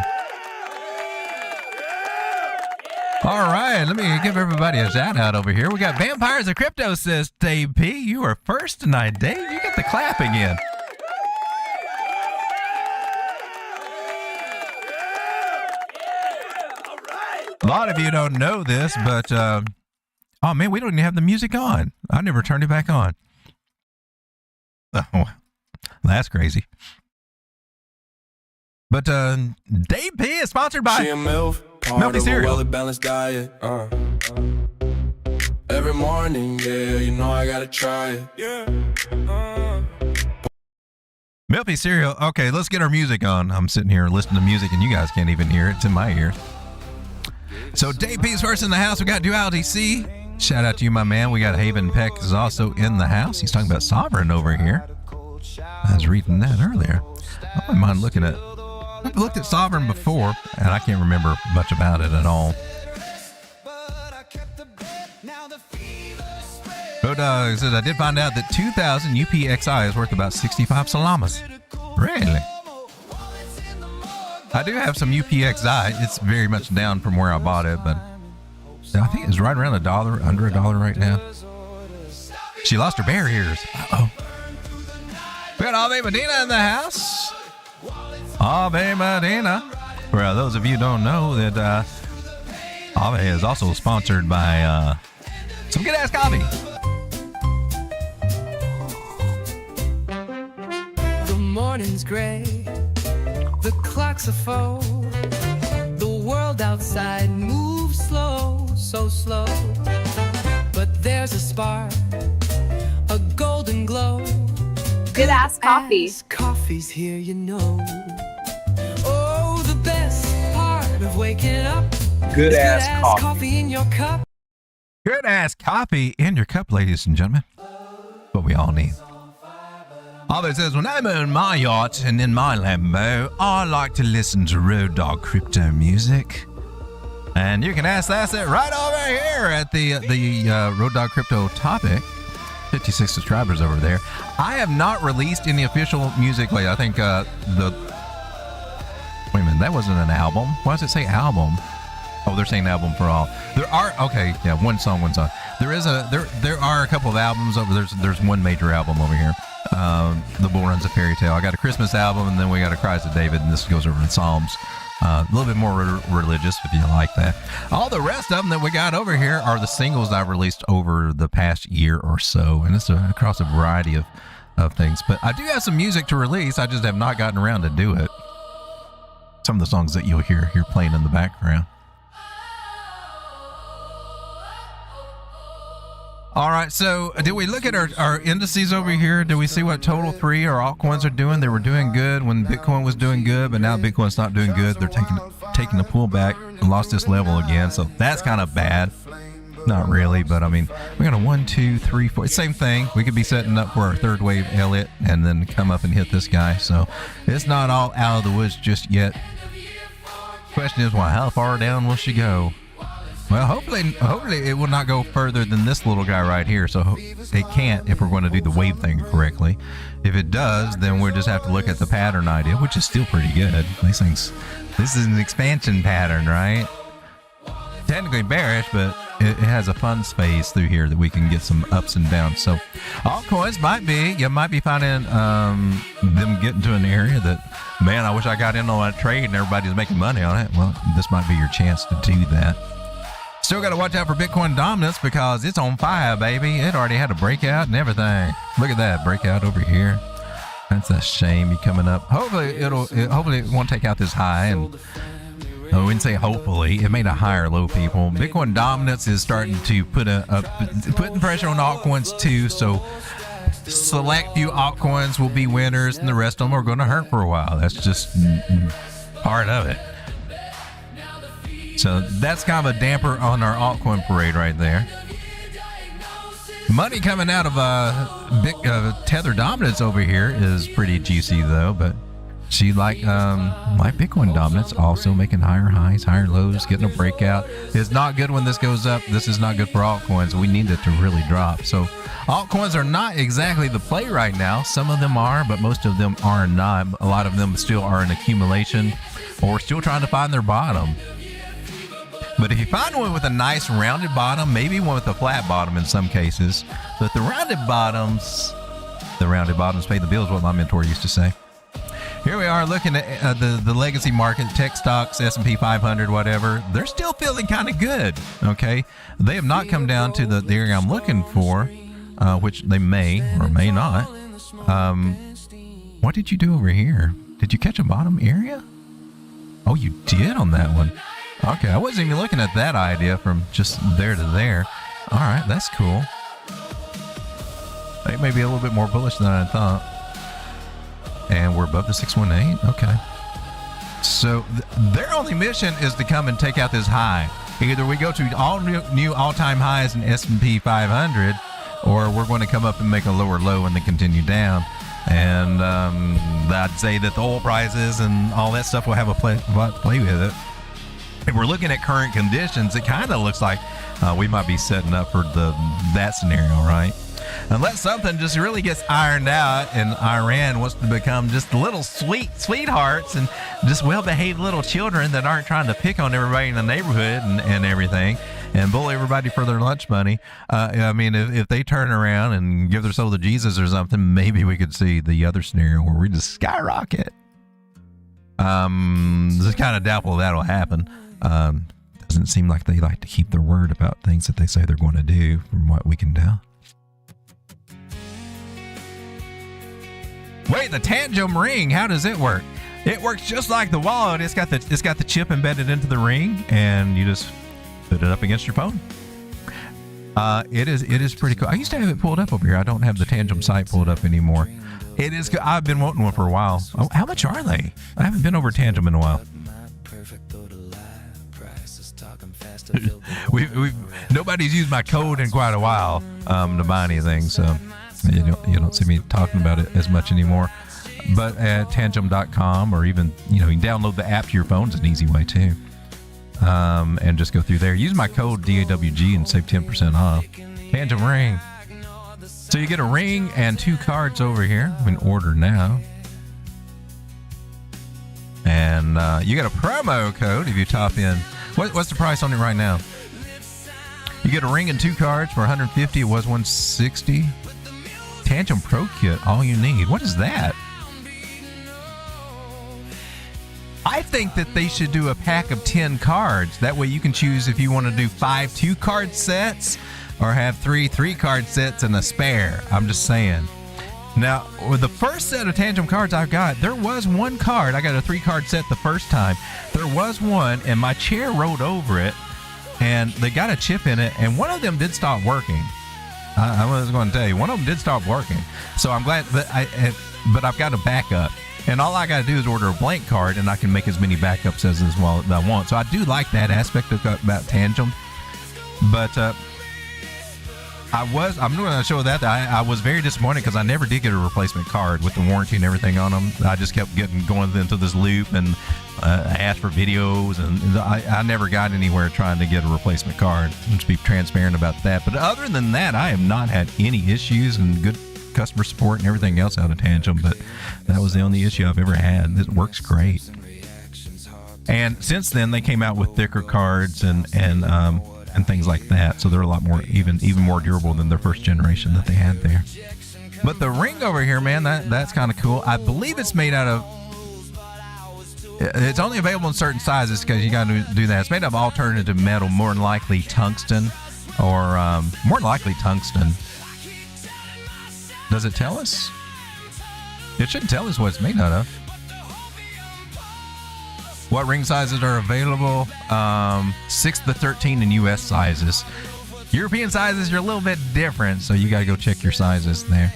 All right, let me give everybody a shout out over here. We got Vampires of Crypto, says Dave P. You are first tonight, Dave. You get the clap again. A lot of you don't know this, but oh man, we don't even have the music on. I never turned it back on. Oh, that's crazy. But Dave P is sponsored by Milky Cereal. Well-balanced diet. Every morning, yeah, you know I gotta try it. Milky Cereal. Okay, let's get our music on. I'm sitting here listening to music, and you guys can't even hear it. It's in my ear. So Dave P's first in the house. We got Duality C. Shout out to you, my man. We got Haven Peck is also in the house. He's talking about Sovereign over here. I was reading that earlier. I wouldn't mind looking at. I've looked at Sovereign before, and I can't remember much about it at all. Rodog says, I did find out that 2,000 UPXI is worth about 65 salamas. Really? I do have some UPXI. It's very much down from where I bought it, but I think it's right around $1, under $1 right now. She lost her barriers. Uh-oh. We got Ave Medina in the house. Ave Medina. For those of you who don't know that Ave is also sponsored by some good-ass coffee. The morning's gray, the clocks are full. The world outside moves slow, so slow. But there's a spark, a golden glow. Good ass coffee. As coffee's here, you know. Oh, the best part of waking up. Good is ass coffee in your cup. Good ass coffee in your cup, ladies and gentlemen. What we all need. Ave says, when I'm on my yacht and in my Lambo, I like to listen to Road Dog crypto music. And you can ask that right over here at the Road Dog crypto topic. 56 subscribers over there. I have not released any official music lately. I think wait a minute, that wasn't an album. Why does it say album? Oh, they're saying album for all. There are, okay, yeah, one song. There are a couple of albums over there's one major album over here. The Bull Runs a Fairy Tale. I got a Christmas album, and then we got a Cries of David, and this goes over in Psalms. A little bit more religious, if you like that. All the rest of them that we got over here are the singles I've released over the past year or so, and it's across a variety of things. But I do have some music to release. I just have not gotten around to do it. Some of the songs that you'll hear here playing in the background. All right, so did we look at our indices over here? Did we see what total 3 our altcoins are doing? They were doing good when Bitcoin was doing good, but now Bitcoin's not doing good. They're taking the pullback and lost this level again, so that's kind of bad. Not really, but I mean, we got a 1, 2, 3, 4. Same thing. We could be setting up for our third wave Elliott and then come up and hit this guy. So it's not all out of the woods just yet. Question is, how far down will she go? Well, hopefully it will not go further than this little guy right here. So it can't if we're going to do the wave thing correctly. If it does, then we'll just have to look at the pattern idea, which is still pretty good. This is an expansion pattern, right? Technically bearish, but it has a fun space through here that we can get some ups and downs. So altcoins you might be finding them getting to an area that, man, I wish I got in on that trade and everybody's making money on it. Well, this might be your chance to do that. Still got to watch out for Bitcoin dominance because it's on fire, baby. It already had a breakout and everything. Look at that breakout over here. That's a shame coming up. Hopefully it won't take out this high, and I wouldn't say hopefully. It made a higher low, people. Bitcoin dominance is starting to putting pressure on altcoins too. So select few altcoins will be winners, and the rest of them are going to hurt for a while. That's just part of it. So that's kind of a damper on our altcoin parade right there. Money coming out of Tether dominance over here is pretty juicy though, but she like Bitcoin dominance also making higher highs, higher lows, getting a breakout. It's not good when this goes up. This is not good for altcoins. We need it to really drop. So altcoins are not exactly the play right now. Some of them are, but most of them are not. A lot of them still are in accumulation or still trying to find their bottom. But if you find one with a nice rounded bottom, maybe one with a flat bottom in some cases, but the rounded bottoms pay the bills, what my mentor used to say. Here we are looking at the legacy market, tech stocks, S&P 500, whatever. They're still feeling kind of good, okay? They have not come down to the area I'm looking for, which they may or may not. What did you do over here? Did you catch a bottom area? Oh, you did on that one. Okay, I wasn't even looking at that idea from just there to there. All right, that's cool. They may be a little bit more bullish than I thought. And we're above the 618. Okay. So their only mission is to come and take out this high. Either we go to all new all-time highs in S&P 500, or we're going to come up and make a lower low and then continue down. And I'd say that the oil prices and all that stuff will have a play with it. If we're looking at current conditions, it kind of looks like we might be setting up for that scenario, right? Unless something just really gets ironed out and Iran wants to become just little sweethearts and just well-behaved little children that aren't trying to pick on everybody in the neighborhood and everything and bully everybody for their lunch money. I mean, if they turn around and give their soul to Jesus or something, maybe we could see the other scenario where we just skyrocket. It's kind of doubtful that'll happen. Doesn't seem like they like to keep their word about things that they say they're going to do from what we can tell. Wait, the tantrum ring, how does it work? It works just like the wallet. It's got the chip embedded into the ring, and you just put it up against your phone. It is pretty cool. I used to have it pulled up over here. I don't have the Tantrum site pulled up anymore. It is. I've been wanting one for a while. Oh, how much are they? I haven't been over Tantrum in a while. Nobody's used my code in quite a while to buy anything, so you don't see me talking about it as much anymore. But at tantrum.com, or even you can download the app to your phone. It's an easy way too, and just go through there. Use my code DAWG and save 10% off. Tantrum ring. So you get a ring and 2 cards over here. I'm in order now. And you get a promo code if you top in. What's the price on it right now? You get a ring and 2 cards for $150. It was $160. Tantrum Pro Kit, all you need. What is that? I think that they should do a pack of 10 cards. That way you can choose if you want to do 5 2-card sets or have 3 3-card sets and a spare. I'm just saying. Now, with the first set of Tantrum cards I've got, there was one card. I got a 3-card set the first time. There was one, and my chair rolled over it, and they got a chip in it, and one of them did stop working. I was going to tell you, one of them did stop working. So I'm glad that but I've got a backup. And all I got to do is order a blank card, and I can make as many backups as well I want. So I do like that aspect about Tantrum. But I'm going to show that I was very disappointed because I never did get a replacement card with the warranty and everything on them. I just kept going into this loop and asked for videos, and I never got anywhere trying to get a replacement card. Let's be transparent about that. But other than that, I have not had any issues, and good customer support and everything else out of Tantrum. But that was the only issue I've ever had. It works great. And since then, they came out with thicker cards and things like that, so they're a lot more even more durable than their first generation that they had there. But the ring over here, man, that's kind of cool. I believe it's made out of. It's only available in certain sizes because you got to do that. It's made of alternative metal, more than likely tungsten, or more than likely tungsten. Does it tell us? It should tell us what it's made out of. What ring sizes are available? 6 to 13 in U.S. sizes. European sizes are a little bit different, so you got to go check your sizes there.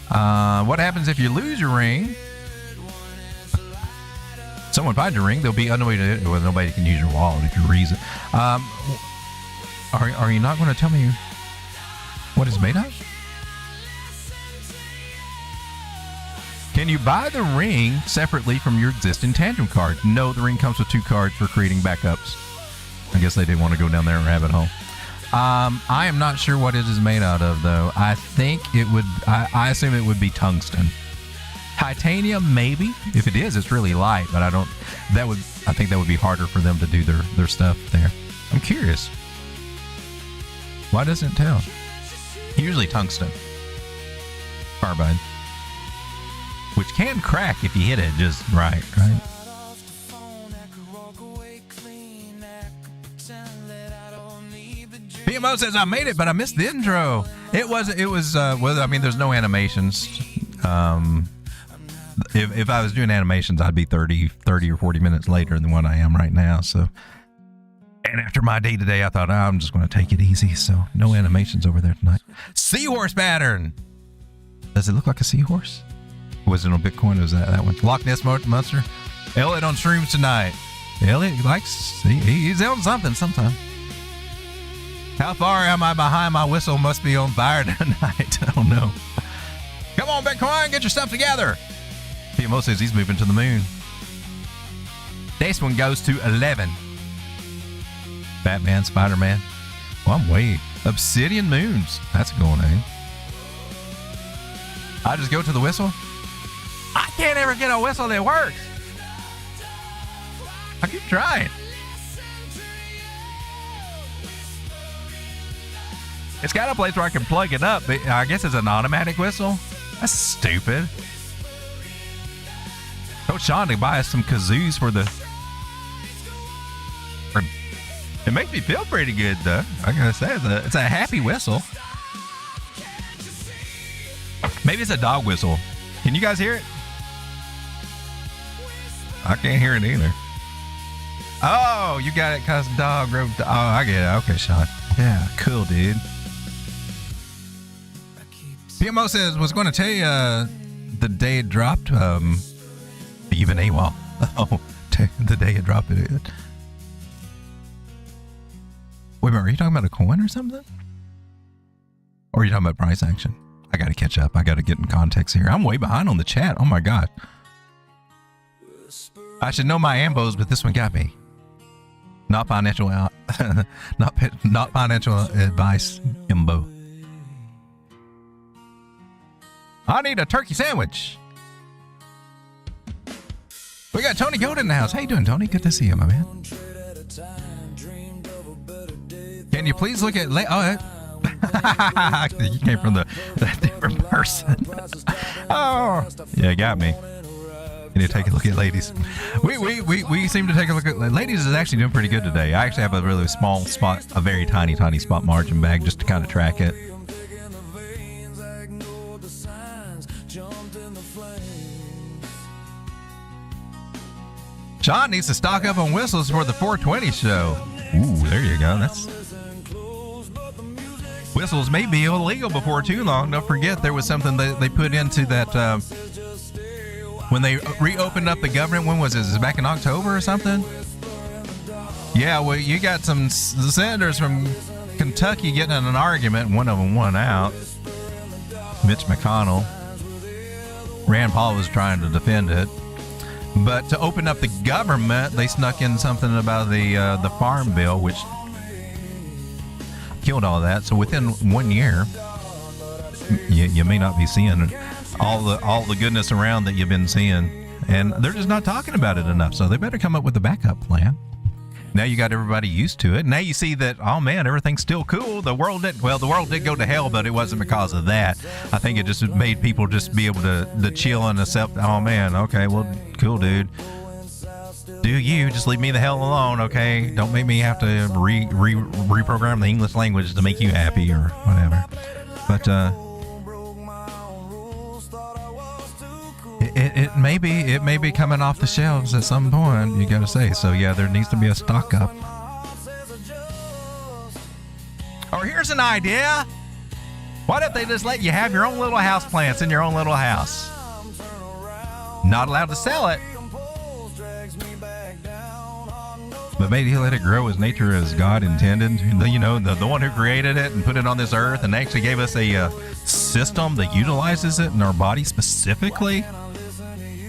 What happens if you lose your ring? Someone finds your ring, they'll be unweighted. Well, nobody can use your wallet if you reuse it. Are you not going to tell me what it's made of? Can you buy the ring separately from your existing Tantrum card? No, the ring comes with 2 cards for creating backups. I guess they didn't want to go down there and rabbit hole. I am not sure what it is made out of, though. I think it would. I assume it would be tungsten. Titanium, maybe. If it is, it's really light, but I think that would be harder for them to do their stuff there. I'm curious. Why doesn't it tell? Usually tungsten. Carbide. Which can crack if you hit it just right? PMO says, I made it, but I missed the intro. It was, well, I mean, there's no animations. If I was doing animations, I'd be 30 or 40 minutes later than what I am right now. So, and after my day today, I thought, I'm just going to take it easy. So no animations over there tonight. Seahorse pattern. Does it look like a seahorse? Was it on Bitcoin? Or was that one? Loch Ness Monster. Elliott on shrooms tonight. Elliott likes, he's on something sometime. How far am I behind? My whistle must be on fire tonight. I don't know. Come on, Bitcoin, get your stuff together. PMO says he's moving to the moon. This one goes to 11. Batman, Spider-Man. Well, I'm way. Obsidian moons. That's a cool name. I just go to the whistle. I can't ever get a whistle that works. I keep trying. It's got a place where I can plug it up, but I guess it's an automatic whistle. That's stupid. Told Sean to buy us some kazoos for the... It makes me feel pretty good, though. I gotta say, it's a happy whistle. Maybe it's a dog whistle. Can you guys hear it? I can't hear it either. Oh, you got it because dog wrote... Oh, I get it. Okay, Sean. Yeah, cool, dude. PMO says, was going to tell you the day it dropped. Even AWOL. Oh, the day it dropped it. Wait a minute, are you talking about a coin or something? Or are you talking about price action? I got to catch up. I got to get in context here. I'm way behind on the chat. Oh my God. I should know my ambos, but this one got me. Not financial not financial advice, imbo. I need a turkey sandwich. We got Tony Gold in the house. How you doing, Tony? Good to see you, my man. Can you please look at... you came from the different person. Oh, yeah, you got me. You need to take a look at ladies. We seem to take a look at... Ladies is actually doing pretty good today. I actually have a really small spot, a very tiny spot margin bag just to kind of track it. Sean needs to stock up on whistles for the 420 show. Ooh, there you go. That's... Whistles may be illegal before too long. Don't forget there was something that they put into that when they reopened up the government. When was it? Is it back in October or something? Yeah, well, you got some senators from Kentucky getting in an argument. One of them won out. Mitch McConnell. Rand Paul was trying to defend it. But to open up the government, they snuck in something about the farm bill, which killed all that. So within 1 year, you may not be seeing all the goodness around that you've been seeing, and they're just not talking about it enough. So they better come up with a backup plan. Now you got everybody used to it. Now you see that, oh man, everything's still cool. The world did go to hell, but it wasn't because of that. I think it just made people just be able to chill and accept, oh man, okay, well, cool, dude. Do you just leave me the hell alone, okay? Don't make me have to reprogram the English language to make you happy or whatever. But it may be coming off the shelves at some point, you gotta say. So yeah, there needs to be a stock up. Or here's an idea. Why don't they just let you have your own little house plants in your own little house? Not allowed to sell it, but maybe he'll let it grow as nature as God intended. You know, the one who created it and put it on this earth and actually gave us a system that utilizes it in our body specifically.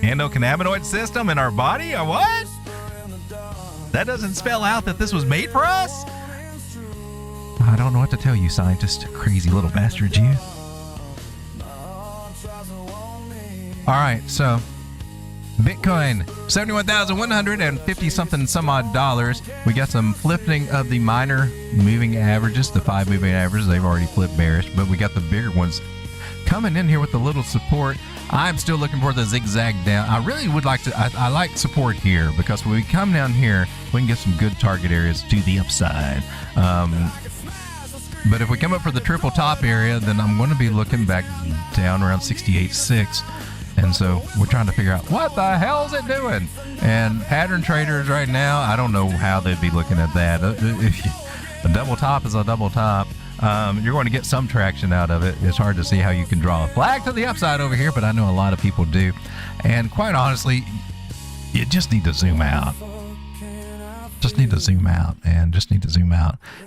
Endocannabinoid system in our body, or what? That doesn't spell out that this was made for us? I don't know what to tell you, scientist. Crazy little bastards, you. All right, so Bitcoin, 71,150 something some odd dollars. We got some flipping of the minor moving averages, the 5 moving averages. They've already flipped bearish, but we got the bigger ones coming in here with a little support. I'm still looking for the zigzag down. I really would like to, I like support here because when we come down here, we can get some good target areas to the upside. But if we come up for the triple top area, then I'm going to be looking back down around 68.6. And so we're trying to figure out what the hell is it doing? And pattern traders right now, I don't know how they'd be looking at that. A double top is a double top. You're going to get some traction out of it. It's hard to see how you can draw a flag to the upside over here, but I know a lot of people do. And quite honestly, you just need to zoom out. Just need to zoom out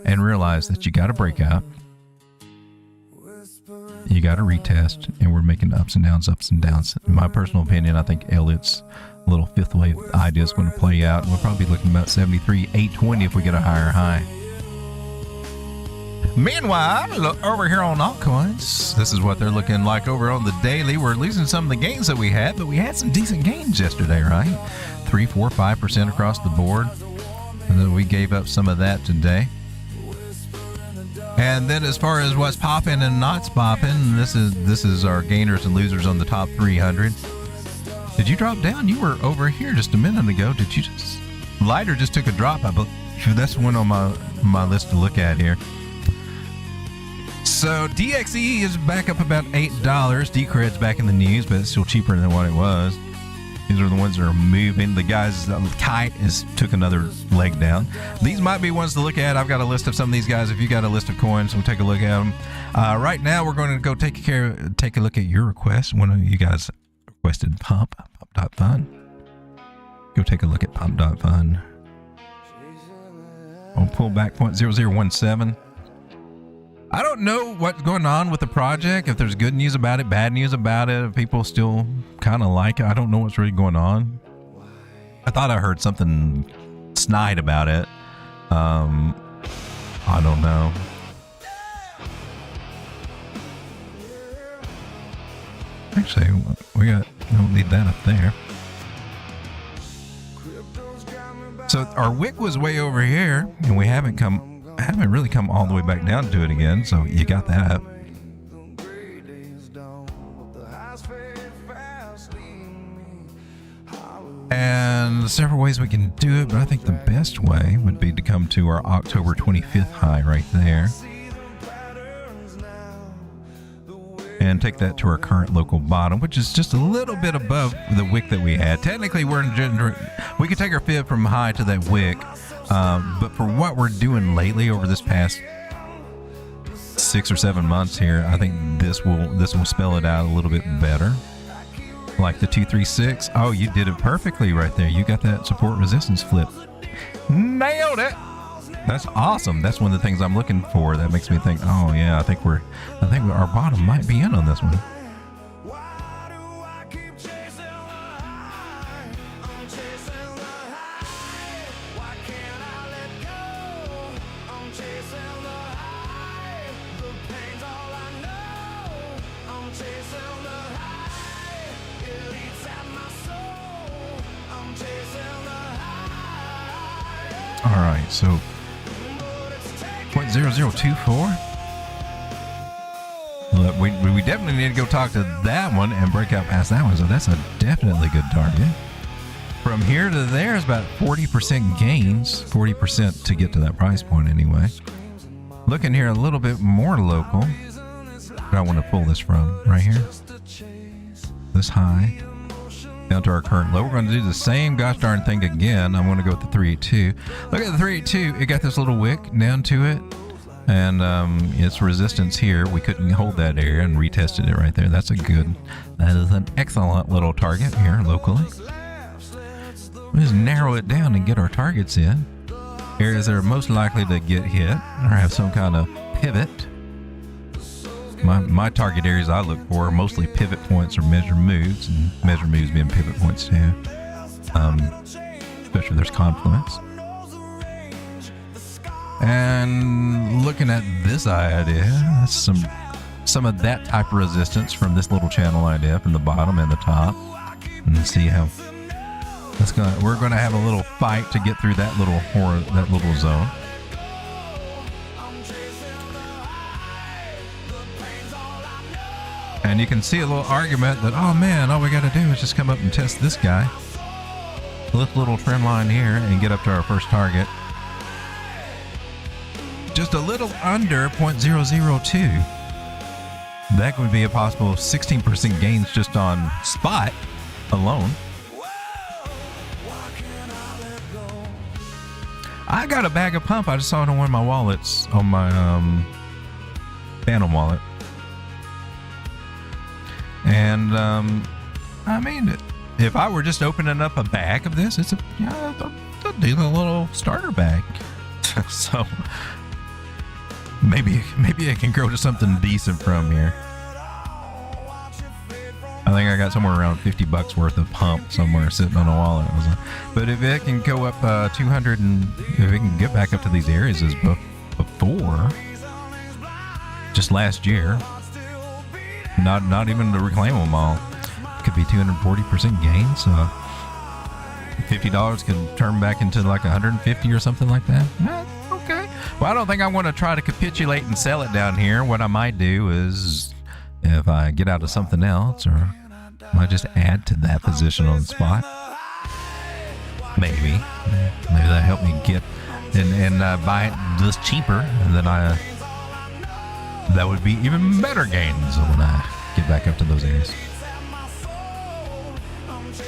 and realize that you got to break out. You got to retest, and we're making ups and downs. In my personal opinion, I think Elliott's little fifth wave idea is going to play out. We'll probably be looking about 73,820 if we get a higher high. Meanwhile, look over here on altcoins, this is what they're looking like over on the daily. We're losing some of the gains that we had, but we had some decent gains yesterday, right? 3, 4, 5% across the board. And then we gave up some of that today. And then as far as what's popping and not popping, this is our gainers and losers on the top 300. Did you drop down? You were over here just a minute ago. Did you just... Lighter just took a drop. I believe that's one on my list to look at here. So DXE is back up about $8. Decred's back in the news, but it's still cheaper than what it was. These are the ones that are moving. The guys, Kite took another leg down. These might be ones to look at. I've got a list of some of these guys. If you got a list of coins, we'll take a look at them. Right now, we're going to go take a look at your request. One of you guys requested pump.fun. Go take a look at pump.fun. On Pullback 0.0017. I don't know what's going on with the project, if there's good news about it, bad news about it, if people still kind of like it. I don't know what's really going on. I thought I heard something snide about it. I don't know. Actually, we don't need that up there. So our wick was way over here, and we haven't really come all the way back down to it again, so you got that. And several ways we can do it, but I think the best way would be to come to our October 25th high right there. And take that to our current local bottom, which is just a little bit above the wick that we had. Technically, we could take our fib from high to that wick. But for what we're doing lately over this past 6 or 7 months here, I think this will spell it out a little bit better. Like the 236. Oh, you did it perfectly right there. You got that support resistance flip. Nailed it. That's awesome. That's one of the things I'm looking for. That makes me think, oh yeah, I think our bottom might be in on this one. All right, so 0.0024. Look, we definitely need to go talk to that one and break out past that one. So that's a definitely good target. From here to there is about 40% gains, 40% to get to that price point anyway. Looking here a little bit more local. I want to pull this from right here. This high. Down to our current low. We're going to do the same gosh darn thing again. I'm going to go with the 382. Look at the 382. It got this little wick down to it. And its resistance here. We couldn't hold that area and retested it right there. That is an excellent little target here locally. We'll just narrow it down and get our targets in. Areas that are most likely to get hit or have some kind of pivot. My target areas I look for are mostly pivot points or measure moves, and measure moves being pivot points too, especially if there's confluence. And looking at this idea, that's some some of that type of resistance from this little channel idea from the bottom and the top, and see how we're going to have a little fight to get through that little zone. And you can see a little argument that, oh man, all we got to do is just come up and test this guy, this little trend line here, and get up to our first target. Just a little under 0.002. That would be a possible 16% gains just on spot alone. I got a bag of pump. I just saw it on one of my wallets, on my Phantom wallet. And I mean, if I were just opening up a bag of this, it's a little starter bag. So maybe it can grow to something decent from here. I think I got somewhere around $50 worth of pump somewhere sitting on a wallet. But if it can go up 200, and if it can get back up to these areas as before, just last year, not even to reclaim them all, could be 240% gains. So $50 could turn back into like 150 or something like that. Okay. Well, I don't think I want to try to capitulate and sell it down here. What I might do is, if I get out of something else, or I might just add to that position on the spot. Maybe that helped me get and buy it this cheaper, and then that would be even better gains when I get back up to those areas.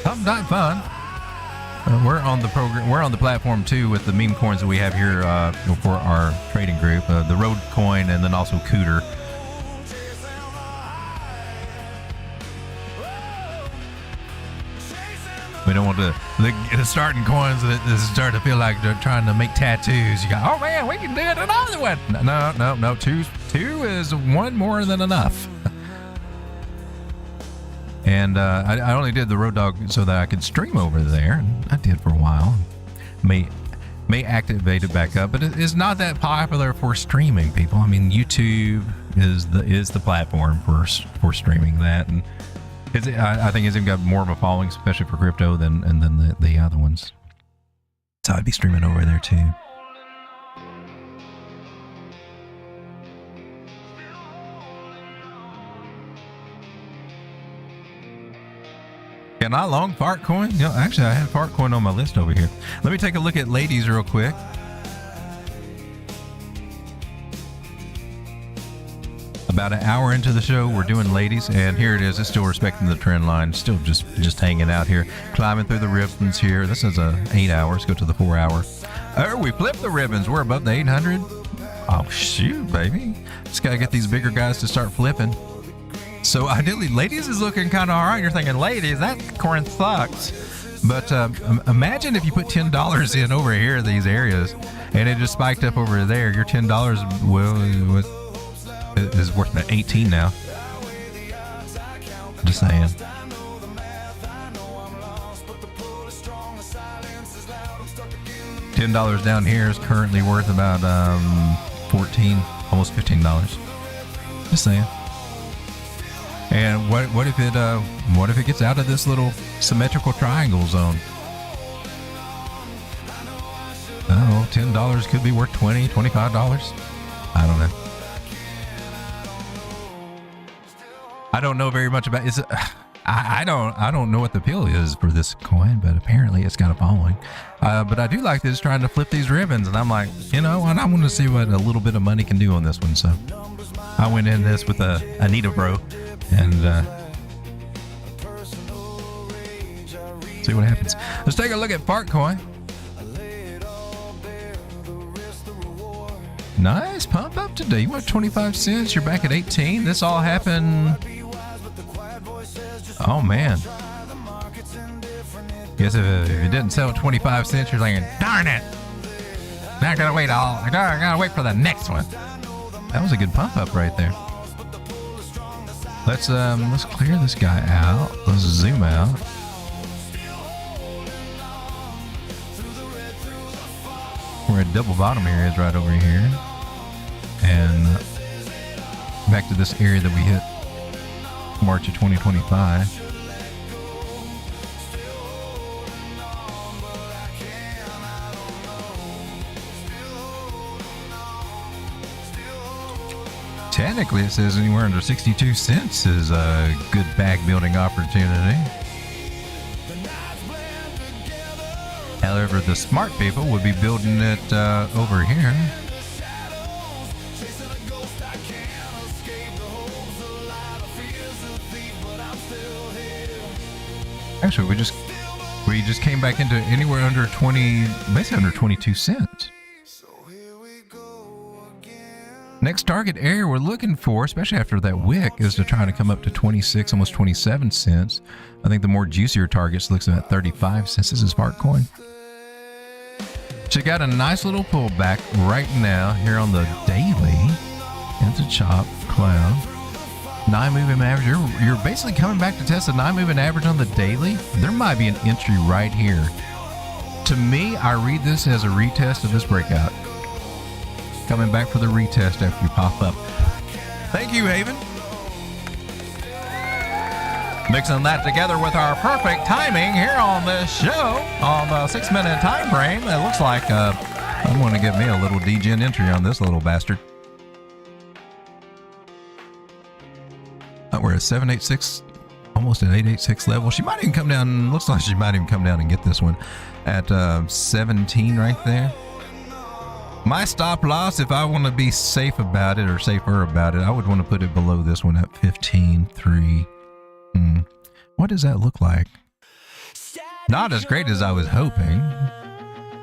Sometimes fun. We're on the program. We're on the platform too with the meme coins that we have here for our trading group, the Road coin, and then also Cooter. We don't want the starting coins that start to feel like they're trying to make tattoos. You go, oh man, we can do it another one. No. Two is one more than enough. And I only did the Road Dog so that I could stream over there. And I did for a while. May activate it back up, but it's not that popular for streaming, people. I mean, YouTube is the platform for streaming that, and I think it's even got more of a following, especially for crypto, than the other ones. So I'd be streaming over there too. Can I long Fartcoin? You know, actually, I had Fartcoin on my list over here. Let me take a look at ladies real quick. About an hour into the show, we're doing ladies, and here it is. It's still respecting the trend line, still just hanging out here, climbing through the ribbons here. This is 8 hours. Go to the 4 hour. Oh, we flipped the ribbons. We're above the 800. Oh shoot, baby! Just gotta get these bigger guys to start flipping. So ideally, ladies is looking kind of all right. You're thinking, ladies, that coin sucks. But imagine if you put $10 in over here, these areas, and it just spiked up over there. Your $10 is worth about 18 now. Just saying. $10 down here is currently worth about 14, almost $15. Just saying. And what if it gets out of this little symmetrical triangle zone? Oh, $10 could be worth $20, $25. I don't know. I don't know very much about it. I don't know what the appeal is for this coin, but apparently it's got a following. But I do like this, trying to flip these ribbons, and I'm like, and I want to see what a little bit of money can do on this one. So I went in this with a Anita Bro, and see what happens. Let's take a look at Fartcoin. Nice pump up today. You want 25 cents? You're back at 18. This all happened. Oh man. Guess if it didn't sell at 25 cents, you're thinking, darn it. Now I gotta wait I gotta wait for the next one. That was a good pump up right there. Let's clear this guy out. Let's zoom out. We're at double bottom areas right over here. And back to this area that we hit March of 2025. Technically, it says anywhere under 62 cents is a good bag building opportunity. However, the smart people would be building it over here. Actually, we just came back into anywhere under 20, basically under 22 cents. Next target area we're looking for, especially after that wick, is to try to come up to 26, almost 27 cents. I think the more juicier targets looks at 35 cents. This is Altcoin. She got a nice little pullback right now here on the daily. It's a chop cloud. 9 moving average. You're basically coming back to test the 9 moving average on the daily. There might be an entry right here. To me, I read this as a retest of this breakout. Coming back for the retest after you pop up. Thank you, Haven. Mixing that together with our perfect timing here on this show on the 6-minute time frame. It looks like I'm going to give me a little degen entry on this little bastard. We're at 786, almost at 886 level. She might even come down. Looks like she might even come down and get this one at 17 right there. My stop loss, if I want to be safe about it or safer about it, I would want to put it below this one at 15.3. What does that look like? Not as great as I was hoping,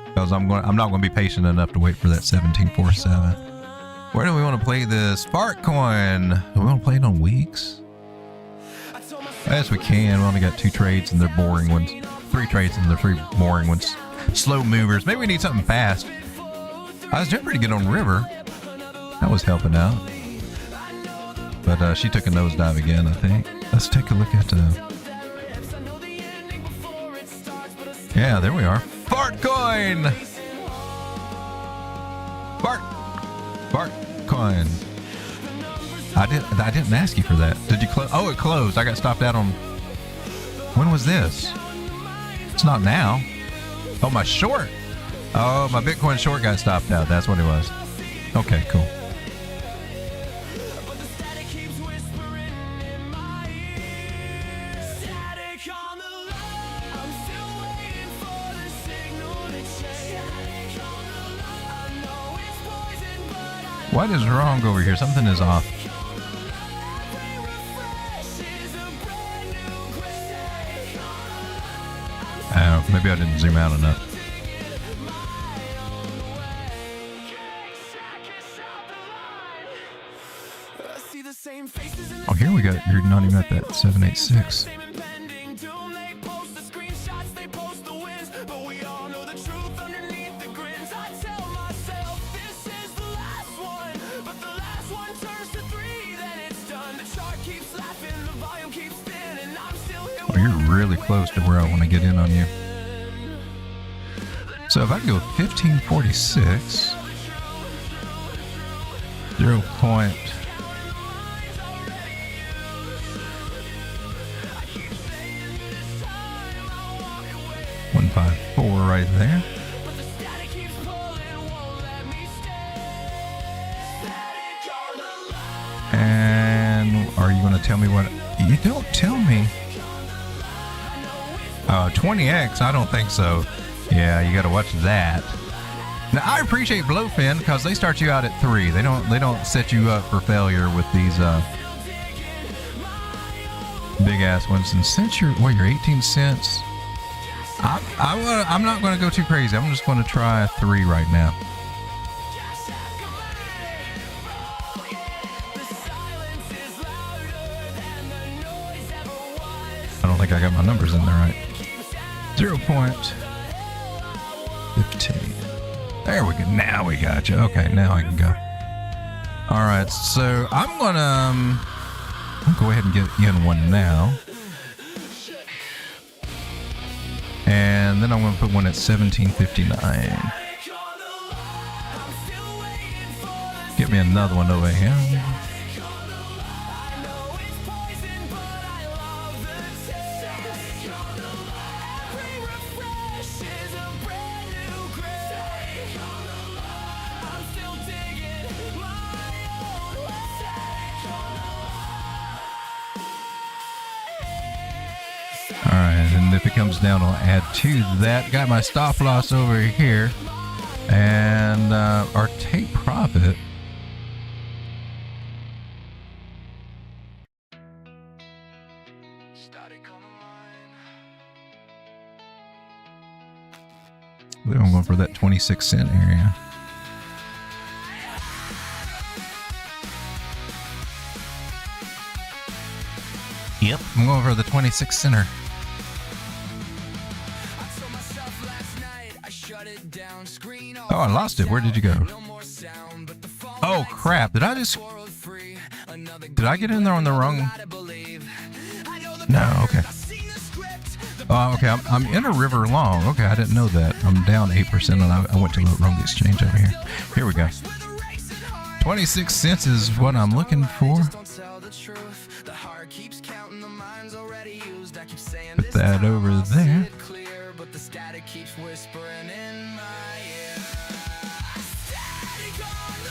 because I'm not going to be patient enough to wait for that 17.47. Where do we want to play this? Altcoin. Do we want to play it on weeks? Yes, we can. We only got 2 trades and they're boring ones. 3 trades and they're 3 boring ones. Slow movers. Maybe we need something fast. I was doing pretty good on River. That was helping out. But she took a nosedive again, I think. Let's take a look at yeah, there we are. Altcoin! Altcoin. I didn't ask you for that. Did you close? Oh, it closed. I got stopped out on... When was this? It's not now. Oh, my short. Oh, my Bitcoin short got stopped out. That's what it was. Okay, cool. What is wrong over here? Something is off. Maybe I didn't zoom out enough. Oh, here we go. You're not even at that 786. Oh, you're really close to where I want to get in on you. So if I go 1546, 0. 154 right there. And are you going to tell me what? You don't tell me. 20x? I don't think so. Yeah, you got to watch that. Now I appreciate Blowfin because they start you out at 3. They don't set you up for failure with these big ass ones. And since you're 18 cents. I'm not going to go too crazy. I'm just going to try a 3 right now. I don't think I got my numbers in there right. 0.15. There we go. Now we got you. Okay, now I can go. All right, so I'm going to go ahead and get in one now. And then I'm going to put one at 17.59. Get me another one over here. And if it comes down, I'll add to that. Got my stop loss over here. And our take profit. I believe I'm going for that 26-cent area. Yep, I'm going for the 26-center. Oh, I lost it. Where did you go? Oh, crap. Did I get in there on the wrong? No, okay. Oh, okay. I'm in a river long. Okay, I didn't know that. I'm down 8% and I went to the wrong exchange over here. Here we go. 26 cents is what I'm looking for. Put that over there.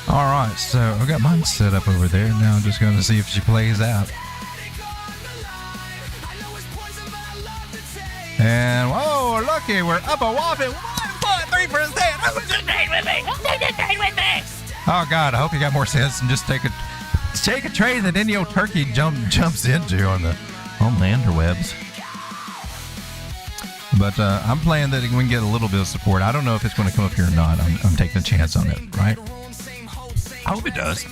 All right, so I got mine set up over there. Now I'm just going to see if she plays out. And whoa, looky, we're up a whopping 1.3%. Who just trade with me? Who just trade with me? Oh God, I hope you got more sense and just take a trade that any old turkey jumps into on the interwebs. But I'm playing that we can get a little bit of support. I don't know if it's going to come up here or not. I'm taking a chance on it, right? I hope it does.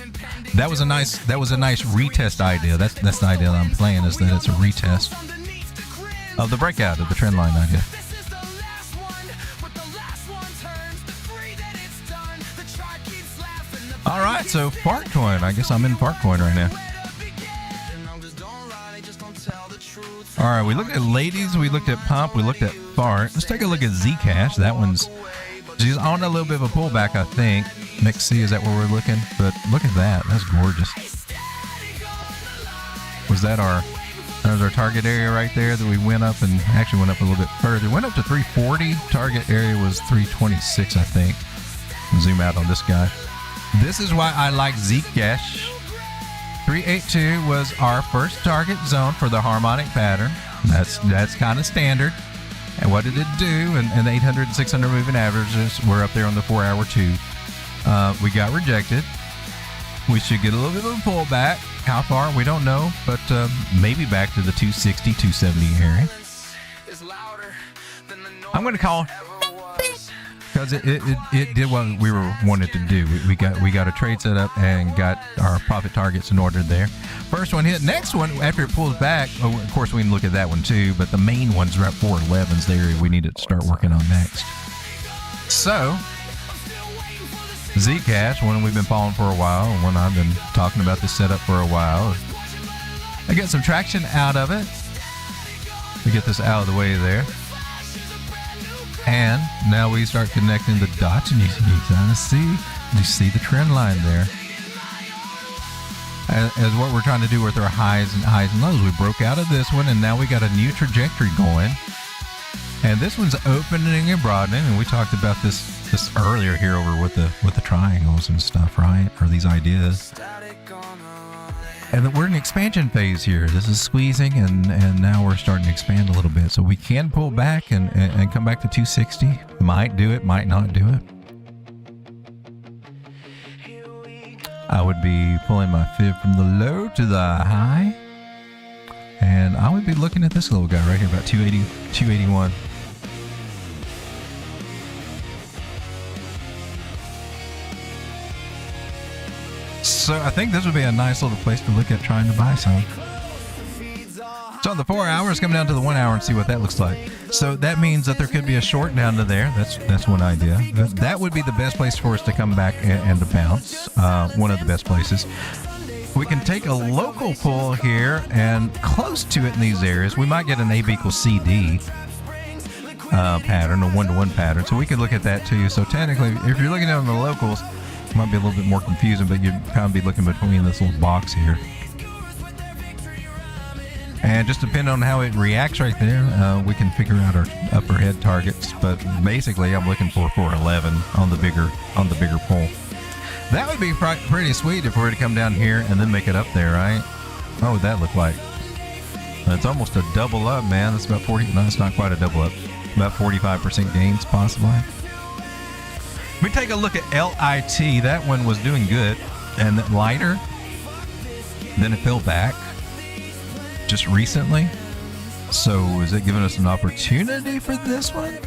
That was a nice retest idea. That's the idea that I'm playing, is that it's a retest of the breakout of the trend line idea. All right, so Altcoin. I guess I'm in Altcoin right now. All right, we looked at ladies, we looked at pump, we looked at fart. Let's take a look at Zcash. That she's on a little bit of a pullback, I think. Next C, is that where we're looking? But look at that. That's gorgeous. That was our target area right there that we went up, and actually went up a little bit further. Went up to 340. Target area was 326, I think. Zoom out on this guy. This is why I like Zcash. 382 was our first target zone for the harmonic pattern. That's kind of standard. And what did it do? And the 800 and 600 moving averages were up there on the 4-hour too. We got rejected. We should get a little bit of a pullback. How far? We don't know, but maybe back to the 260, 270 area. I'm going to call because it did what we wanted to do. We got a trade set up and got our profit targets in order there. First one hit. Next one, after it pulls back, of course we can look at that one too, but the main one's right 411's the area we need to start working on next. So Zcash, one we've been following for a while, one I've been talking about this setup for a while. I got some traction out of it. We get this out of the way there. And now we start connecting the dots, and you kind of see the trend line there. As what we're trying to do with our highs and lows. We broke out of this one, and now we got a new trajectory going. And this one's opening and broadening, and we talked about this earlier here over with the triangles and stuff, right? Or these ideas. And we're in an expansion phase here. This is squeezing, and now we're starting to expand a little bit. So we can pull back and come back to 260. Might do it, might not do it. I would be pulling my fib from the low to the high. And I would be looking at this little guy right here, about 280, 281. So I think this would be a nice little place to look at trying to buy some. So the 4 hours, come down to the 1 hour and see what that looks like. So that means that there could be a short down to there. That's one idea. That would be the best place for us to come back and to bounce. One of the best places. We can take a local pull here and close to it in these areas. We might get an AB equals CD pattern, a 1-to-1 pattern. So we could look at that too. So technically, if you're looking at the locals, it might be a little bit more confusing, but you'd kind of be looking between this little box here. And just depending on how it reacts right there, we can figure out our upper head targets. But basically, I'm looking for 411 on the bigger pull. That would be pretty sweet if we were to come down here and then make it up there, right? What would that look like? That's almost a double up, man. That's about 40. No, it's not quite a double up. About 45% gains, possibly. We take a look at LIT. That one was doing good and lighter. Then it fell back just recently. So is it giving us an opportunity for this one?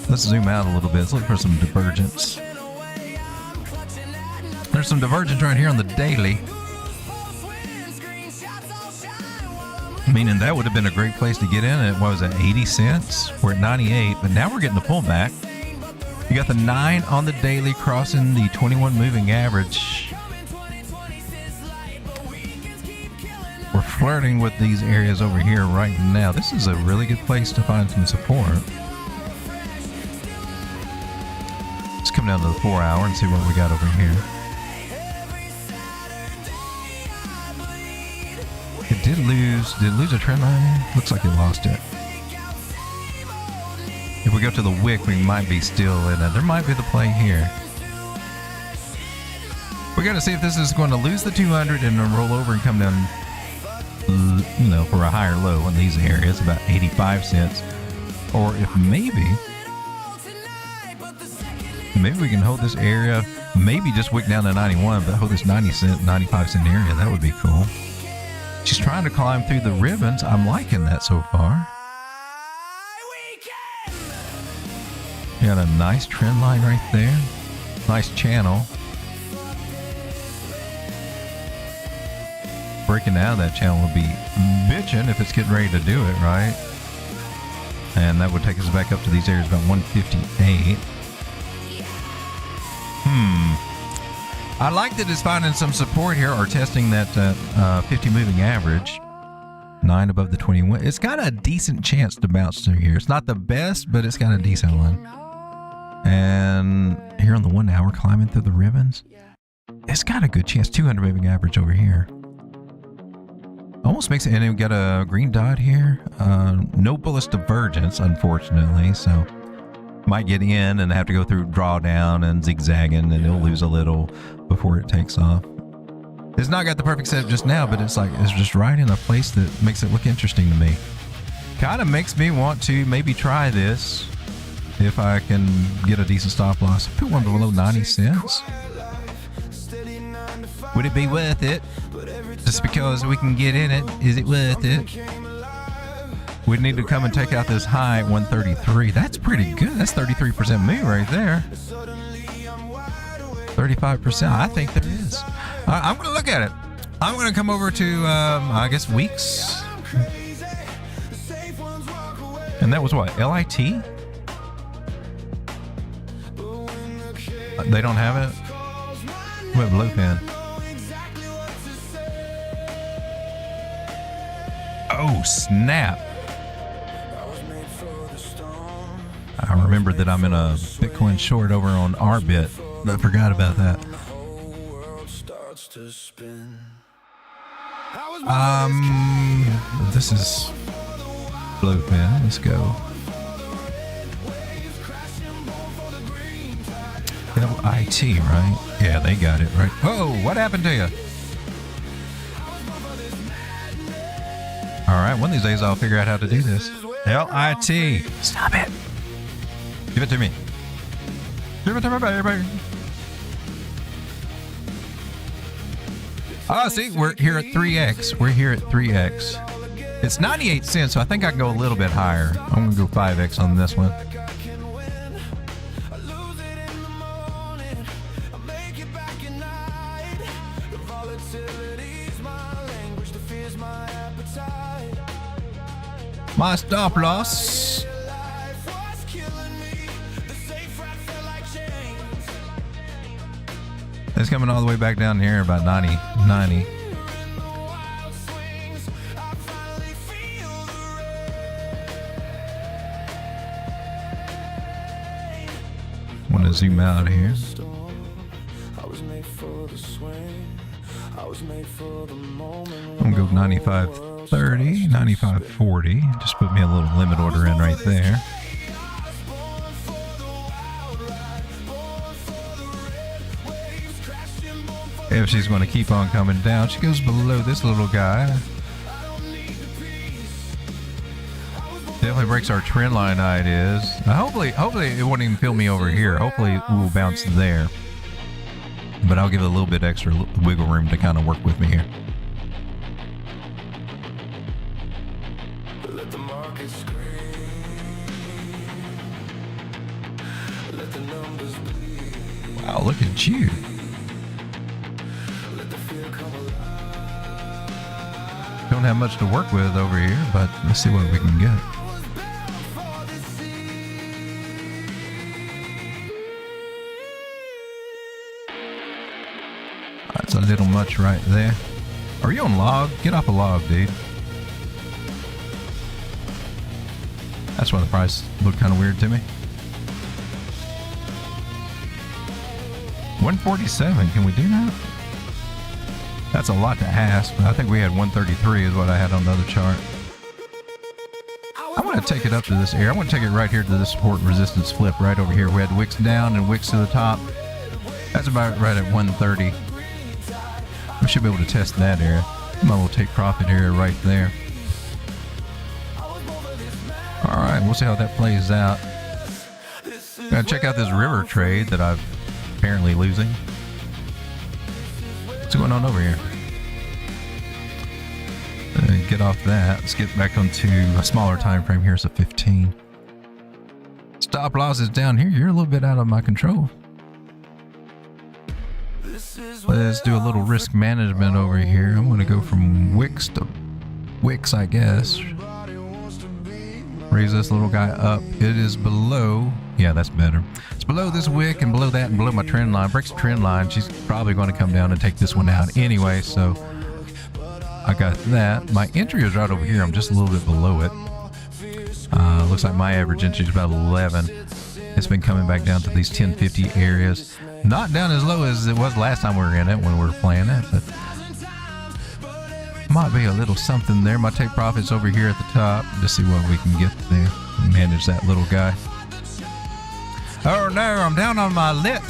Let's zoom out a little bit. Let's look for some divergence. There's some divergence right here on the daily. Meaning that would have been a great place to get in at, what was that, 80 cents? We're at 98, but now we're getting the pullback. You got the 9 on the daily crossing the 21 moving average. We're flirting with these areas over here right now. This is a really good place to find some support. Let's come down to the 4 hour and see what we got over here. Did it lose a trend line? Looks like it lost it. If we go to the wick, we might be still in it. There might be the play here. We got to see if this is going to lose the 200 and then roll over and come down, you know, for a higher low in these areas, about 85 cents. Or if maybe we can hold this area, maybe just wick down to 91, but hold this 90 cent, 95 cent area. That would be cool. She's trying to climb through the ribbons. I'm liking that so far. You got a nice trend line right there. Nice channel. Breaking out of that channel would be bitching if it's getting ready to do it, right? And that would take us back up to these areas about 158. I like that it's finding some support here or testing that 50 moving average. 9 above the 21. It's got a decent chance to bounce through here. It's not the best, but it's got a decent one. And here on the 1 hour, climbing through the ribbons. It's got a good chance. 200 moving average over here. Almost makes it, and we got a green dot here. No bullish divergence, unfortunately, so might get in and have to go through drawdown and zigzagging, and it'll lose a little before it takes off. It's not got the perfect setup just now, but it's just right in a place that makes it look interesting to me. Kind of makes me want to maybe try this if I can get a decent stop loss. Put one below 90 cents. Would it be worth it? Just because we can get in it, is it worth it? We'd need to come and take out this high at 133. That's pretty good. That's 33% move right there. 35%. I think there is. I'm going to look at it. I'm going to come over to, I guess, weeks. And that was what? LIT? They don't have it? We have low pin. Oh, snap. I remember that I'm in a Bitcoin short over on Arbit. I forgot about that. This is low pin. Let's go. LIT, right? Yeah, they got it, right? Whoa, what happened to you? All right, one of these days I'll figure out how to do this. LIT. Stop it. Give it to me. Give it to me, baby. Oh, see, we're here at 3x. We're here at 3x. It's 98 cents, so I think I can go a little bit higher. I'm going to go 5x on this one. My stop loss. It's coming all the way back down here about 90. Want to zoom out here. I'm gonna go 95.30, 95.40. Just put me a little limit order in right there. if she's going to keep on coming down. She goes below this little guy. Definitely breaks our trend line ideas. Hopefully it won't even feel me over here. Hopefully it will bounce there. But I'll give it a little bit extra wiggle room to kind of work with me here. Let the market scream. Let the numbers bleed. Wow, look at you. Let the fear come alive. Don't have much to work with over here, but let's see what we can get. That's a little much right there. Are you on log? Get off a log, dude. That's why the price looked kind of weird to me. 147, can we do that? That's a lot to ask, but I think we had 133 is what I had on the other chart. I want to take it up to this area. I want to take it right here to this support resistance flip right over here. We had wicks down and wicks to the top. That's about right at 130. We should be able to test that area. Might will take profit area right there. All right, we'll see how that plays out. Gotta check out this river trade that I'm apparently losing. What's going on over here? Get off that. Let's get back onto a smaller time frame here. It's a 15. Stop loss is down here. You're a little bit out of my control. Let's do a little risk management over here. I'm going to go from wicks to wicks, I guess. Raise this little guy up. It is below. Yeah, that's better. It's below this wick and below that and below my trend line. Breaks the trend line. She's probably going to come down and take this one out anyway. So I got that. My entry is right over here. I'm just a little bit below it. Looks like my average entry is about 11. It's been coming back down to these 1050 areas. Not down as low as it was last time we were in it when we were playing it, but might be a little something there. My take profits over here at the top. Just see what we can get there. Manage that little guy. Oh no, I'm down on my lit.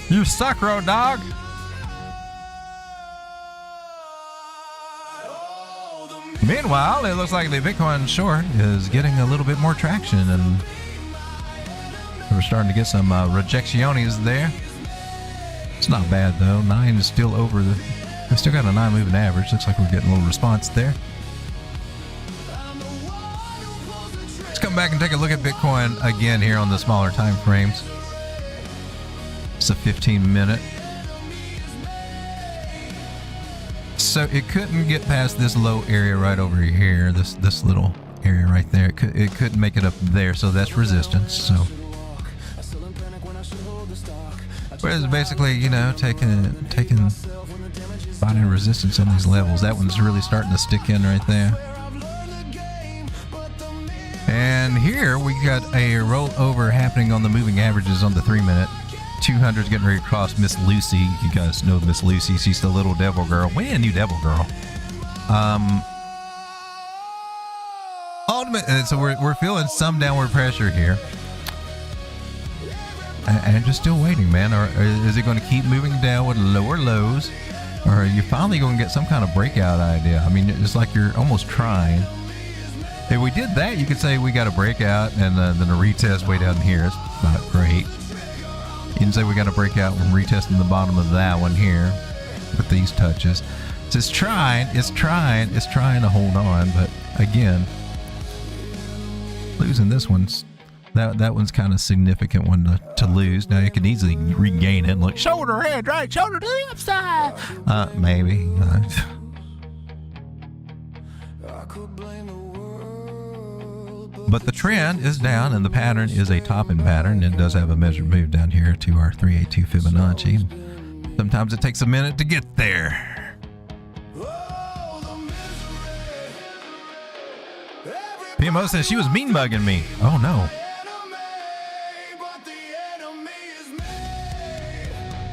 You suck, road dog. Meanwhile, it looks like the Bitcoin short is getting a little bit more traction, and we're starting to get some rejectiones there. It's not bad though. 9 is still over the. I still got a 9 moving average. Looks like we're getting a little response there. Let's come back and take a look at Bitcoin again here on the smaller time frames. It's a 15-minute. So it couldn't get past this low area right over here. This little area right there. It couldn't make it up there. So that's resistance. So. It's basically, you know, taking finding resistance on these levels. That one's really starting to stick in right there. And here we got a rollover happening on the moving averages on the 3-minute. 200's getting ready to cross Miss Lucy. You guys know Miss Lucy. She's the little devil girl. When you devil girl. Ultimate. So we're feeling some downward pressure here. And just still waiting, man. Or is it going to keep moving down with lower lows? Or are you finally going to get some kind of breakout idea? I mean, it's like you're almost trying. If we did that, you could say we got a breakout and then a retest way down here. It's not great. You can say we got a breakout and retesting the bottom of that one here with these touches. So it's trying to hold on. But again, losing this one's That one's kind of significant one to lose. Now you can easily regain it and look shoulder head right, shoulder to the upside. Maybe. But the trend is down and the pattern is a topping pattern. It does have a measured move down here to our 382 Fibonacci. Sometimes it takes a minute to get there. PMO says she was mean bugging me. Oh no.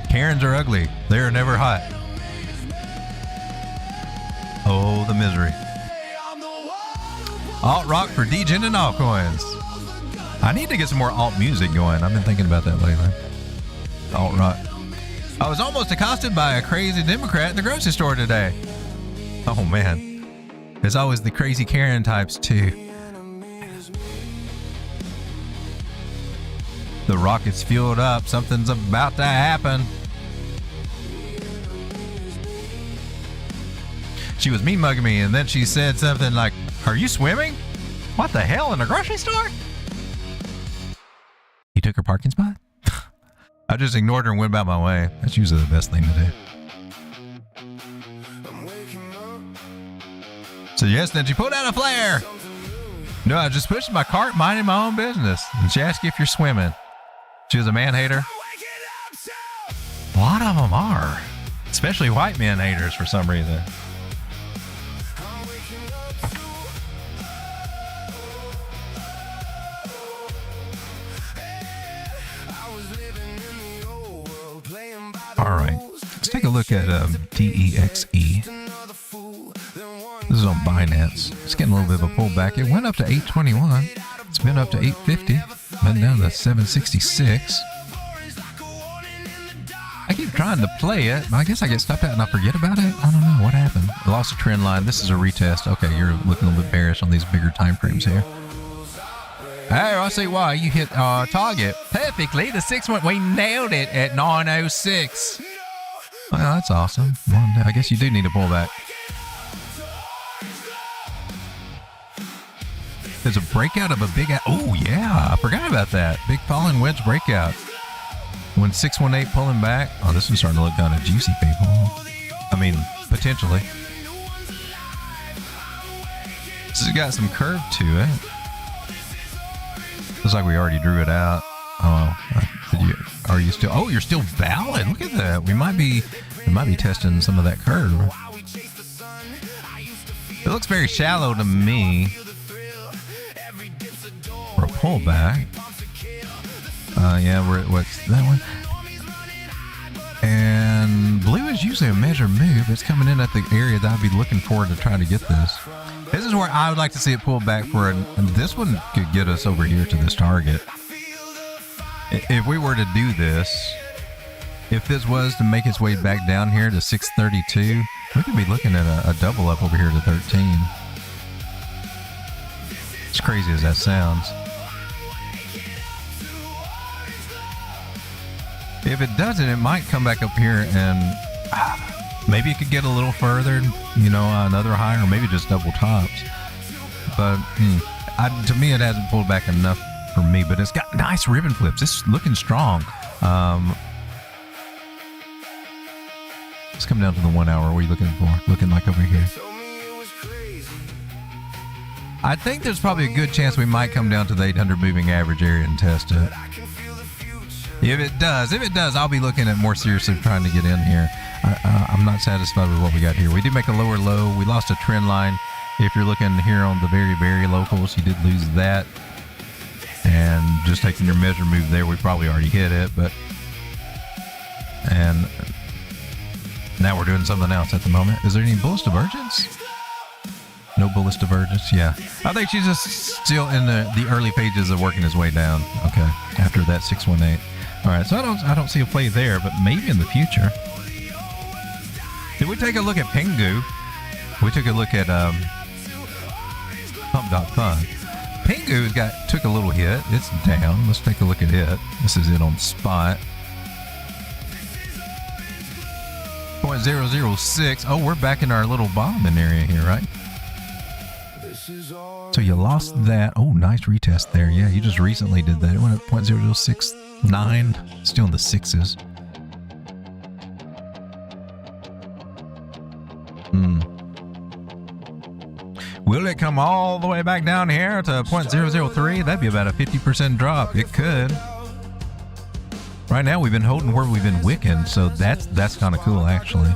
Karens are ugly. They are never hot. Oh, the misery. Alt rock for DGen and altcoins. I need to get some more alt music going. I've been thinking about that lately. Alt rock. I was almost accosted by a crazy Democrat in the grocery store today. Oh man, there's always the crazy Karen types too. The rocket's fueled up. Something's about to happen. She was mean mugging me, and then she said something like, "Are you swimming? What the hell, in a grocery store?" You took her parking spot? I just ignored her and went about my way. That's usually the best thing to do. So yes, then she pulled out a flare. No, I was just pushing my cart, minding my own business. And she asked you if you're swimming. She was a man hater. A lot of them are. Especially white men haters for some reason. All right, let's take a look at DEXE. This is on Binance. It's getting a little bit of a pullback. It went up to 821. It's been up to 850. Been down to 766. I keep trying to play it, but I guess I get stopped out and I forget about it. I don't know what happened. I lost a trend line. This is a retest. Okay, you're looking a little bit bearish on these bigger time frames here. Hey, I see why. You hit target perfectly. The 6-1, we nailed it at 906. Well, that's awesome. Well, I guess you do need a pullback. There's a breakout of a big... Oh, yeah. I forgot about that. Big falling wedge breakout. When 618 pulling back. Oh, this one's starting to look kind of juicy, people. I mean, potentially. This has got some curve to it. Looks like we already drew it out. Oh, are you still? Oh, you're still valid. Look at that. We might be testing some of that curve. It looks very shallow to me for a pullback. Yeah, what's that one? And blue is usually a measured move. It's coming in at the area that I'd be looking for to try to get this. This is where I would like to see it pull back for and this one could get us over here to this target. If we were to do this, if this was to make its way back down here to 632, we could be looking at a double up over here to 13. As crazy as that sounds. If it doesn't, it might come back up here and maybe it could get a little further, you know, another high, or maybe just double tops. But to me, it hasn't pulled back enough for me. But it's got nice ribbon flips. It's looking strong. Let's come down to the 1 hour. What are you looking for? Looking like over here. I think there's probably a good chance we might come down to the 800 moving average area and test it. If it does, I'll be looking at more seriously trying to get in here. I'm not satisfied with what we got here. We did make a lower low. We lost a trend line. If you're looking here on the very, very locals, you did lose that. And just taking your measure move there, we probably already hit it. And now we're doing something else at the moment. Is there any bullish divergence? No bullish divergence. Yeah, I think she's just still in the early phases of working his way down. Okay, after that 618. All right, so I don't see a play there, but maybe in the future. Did we take a look at PINGU? We took a look at Pump.Fun. PINGU took a little hit. It's down. Let's take a look at it. This is it on spot. 0.006. Oh, we're back in our little bottoming area here, right? So you lost that. Oh, nice retest there. Yeah, you just recently did that. It went up 0.0069. Still in the sixes. Will it come all the way back down here to 0.003? That'd be about a 50% drop. It could. Right now we've been holding where we've been wicking, so that's kind of cool actually.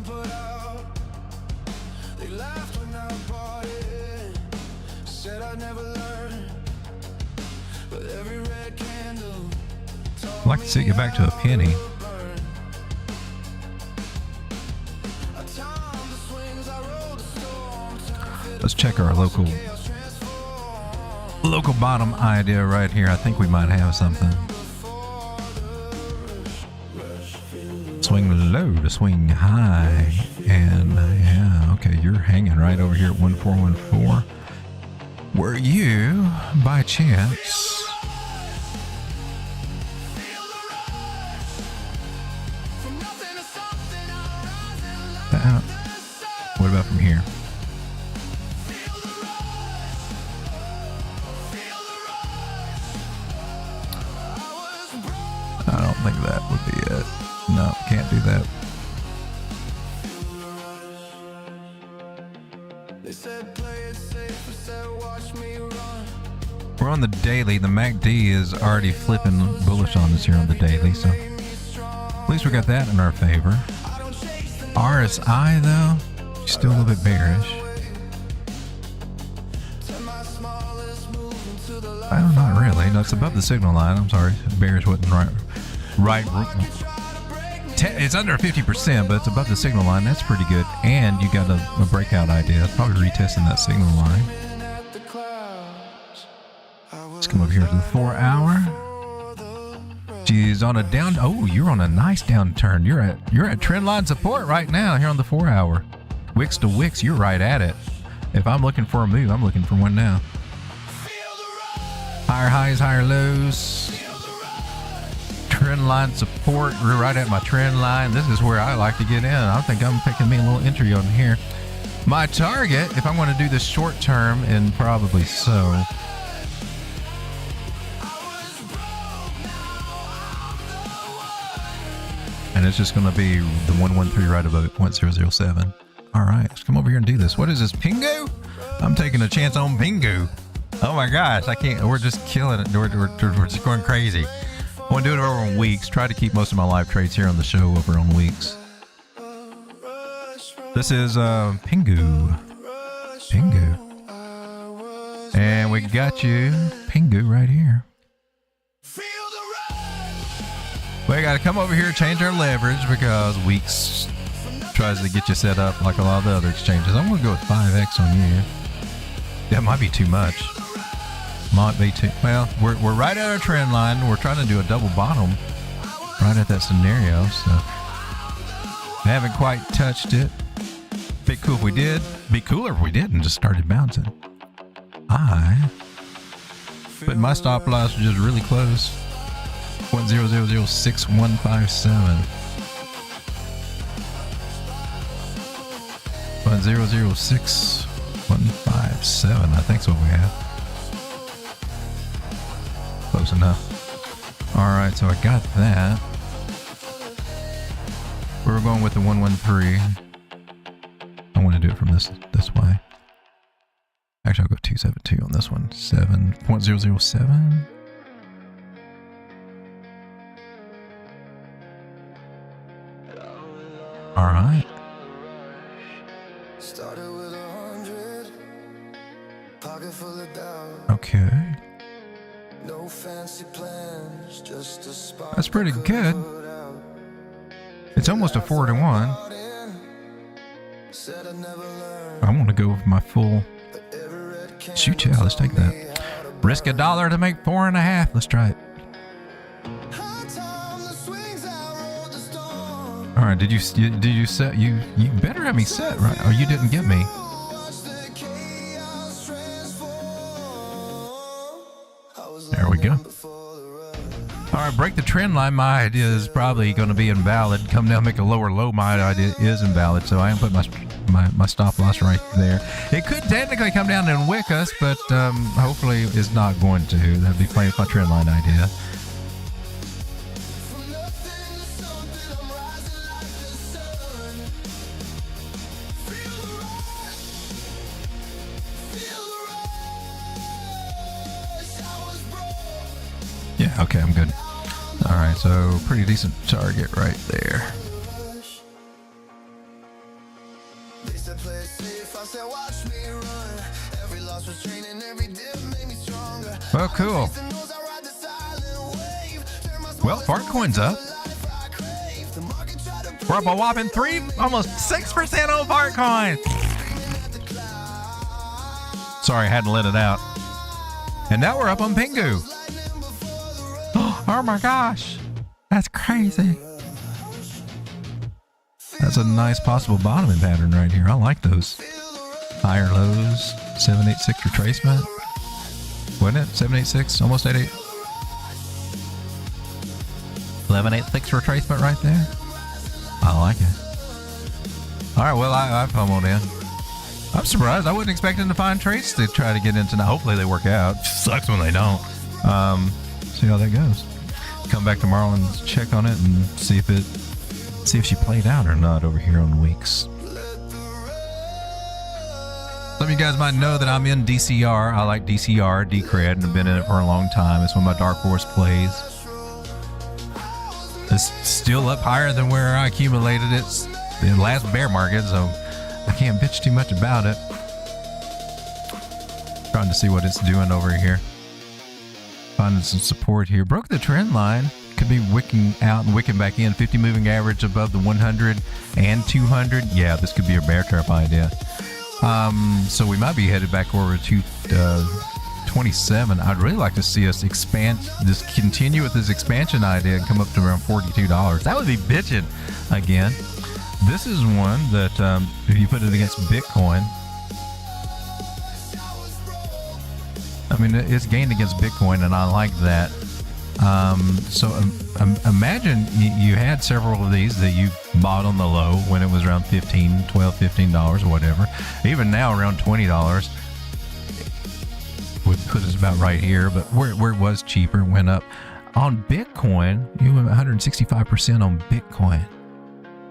I'd like to see it get back to a penny. Let's check our local bottom idea right here. I think we might have something. Swing low to swing high. And yeah, okay, you're hanging right over here at 1414. Were you, by chance, what about from here? I don't think that would be it. No, can't do that. We're on the daily. The MACD is already flipping bullish on us here on the daily, so at least we got that in our favor. RSI though, still a little bit bearish. I don't know, really. No, it's above the signal line. I'm sorry, bearish wasn't right. It's under 50%, but it's above the signal line. That's pretty good. And you got a breakout idea. It's probably retesting that signal line. Let's come over here to the 4 hour. She's on a down. Oh, you're on a nice downturn. You're at trend line support right now here on the 4 hour. Wicks to wicks, you're right at it. If I'm looking for a move, I'm looking for one now. Higher highs, higher lows. Trend line support. We're right at my trend line. This is where I like to get in. I think I'm picking me a little entry on here. My target, if I'm going to do this short term, and probably so. And it's just going to be the 113 right above 0.007. All right, let's come over here and do this. What is this, PINGU? I'm taking a chance on PINGU. Oh my gosh, I can't. We're just killing it. We're just going crazy. I want to do it over on weeks. Try to keep most of my live trades here on the show over on weeks. This is PINGU. PINGU. And we got you PINGU right here. We got to come over here, change our leverage because weeks tries to get you set up like a lot of the other exchanges. I'm going to go with 5x on you. That might be too much. Might be too. Well, we're right at our trend line. We're trying to do a double bottom right at that scenario. So we haven't quite touched it. Be cool if we did. Be cooler if we did and just started bouncing. But my stop loss was just really close. 1006157. 1006157. I think's what we have. Close enough. All right, so I got that. We're going with the 113. I want to do it from this way. Actually, I'll go 272 on this one. 7.007. All right. Okay. That's pretty good. It's almost a 4-to-1. I want to go with my full. Shoot, yeah, let's take that. Risk $1 to make 4.5. Let's try it. All right, did you set? You better have me set, right? Or you didn't get me. There we go. All right, break the trend line. My idea is probably going to be invalid. Come down, make a lower low. My idea is invalid, so I am putting my stop loss right there. It could technically come down and wick us, but hopefully it's not going to. That'd be playing with my trend line idea. Yeah, okay, I'm good. All right, so pretty decent target right there. Well, cool. Well, Altcoin's up. We're up a whopping almost 6% on Altcoin. Sorry, I hadn't let it out. And now we're up on PINGU. Oh my gosh, that's crazy. That's a nice possible bottoming pattern right here. I like those. Higher lows, 786 retracement. Wasn't it? 786, almost 88. 1186 retracement right there. I like it. All right, well, I FOMO'd in. I'm surprised. I wasn't expecting to find trades to try to get into now. Hopefully they work out. Sucks when they don't. See how that goes. Come back tomorrow and check on it and see if she played out or not over here on weeks. Some of you guys might know that I'm in DCR. I like DCR, Decred, and I've been in it for a long time. It's one of my dark horse plays. It's still up higher than where I accumulated it the last bear market, so I can't bitch too much about it. Trying to see what it's doing over here. Finding some support here. Broke the trend line. Could be wicking out and wicking back in. 50 moving average above the 100 and 200. Yeah, this could be a bear trap idea. So we might be headed back over to 27. I'd really like to see us expand, just continue with this expansion idea and come up to around $42. That would be bitching again. This is one that if you put it against Bitcoin, I mean, it's gained against Bitcoin, and I like that. So imagine you had several of these that you bought on the low when it was around $15 or whatever. Even now around $20 would put us about right here, but where it was cheaper, it went up. On Bitcoin, you went 165% on Bitcoin.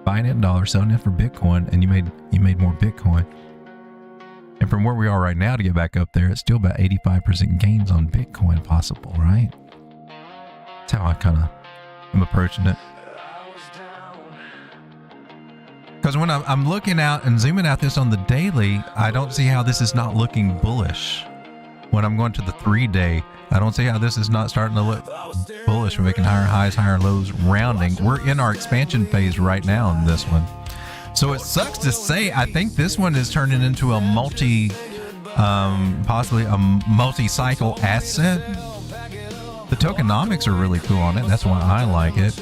Buying it in dollars, selling it for Bitcoin, and you made more Bitcoin. And from where we are right now to get back up there, it's still about 85% gains on Bitcoin possible, right? That's how I kind of am approaching it. Because when I'm looking out and zooming out this on the daily, I don't see how this is not looking bullish. When I'm going to the 3-day, I don't see how this is not starting to look bullish. We're making higher highs, higher lows, rounding. We're in our expansion phase right now on this one. So it sucks to say, I think this one is turning into a possibly a multi-cycle asset. The tokenomics are really cool on it. That's why I like it.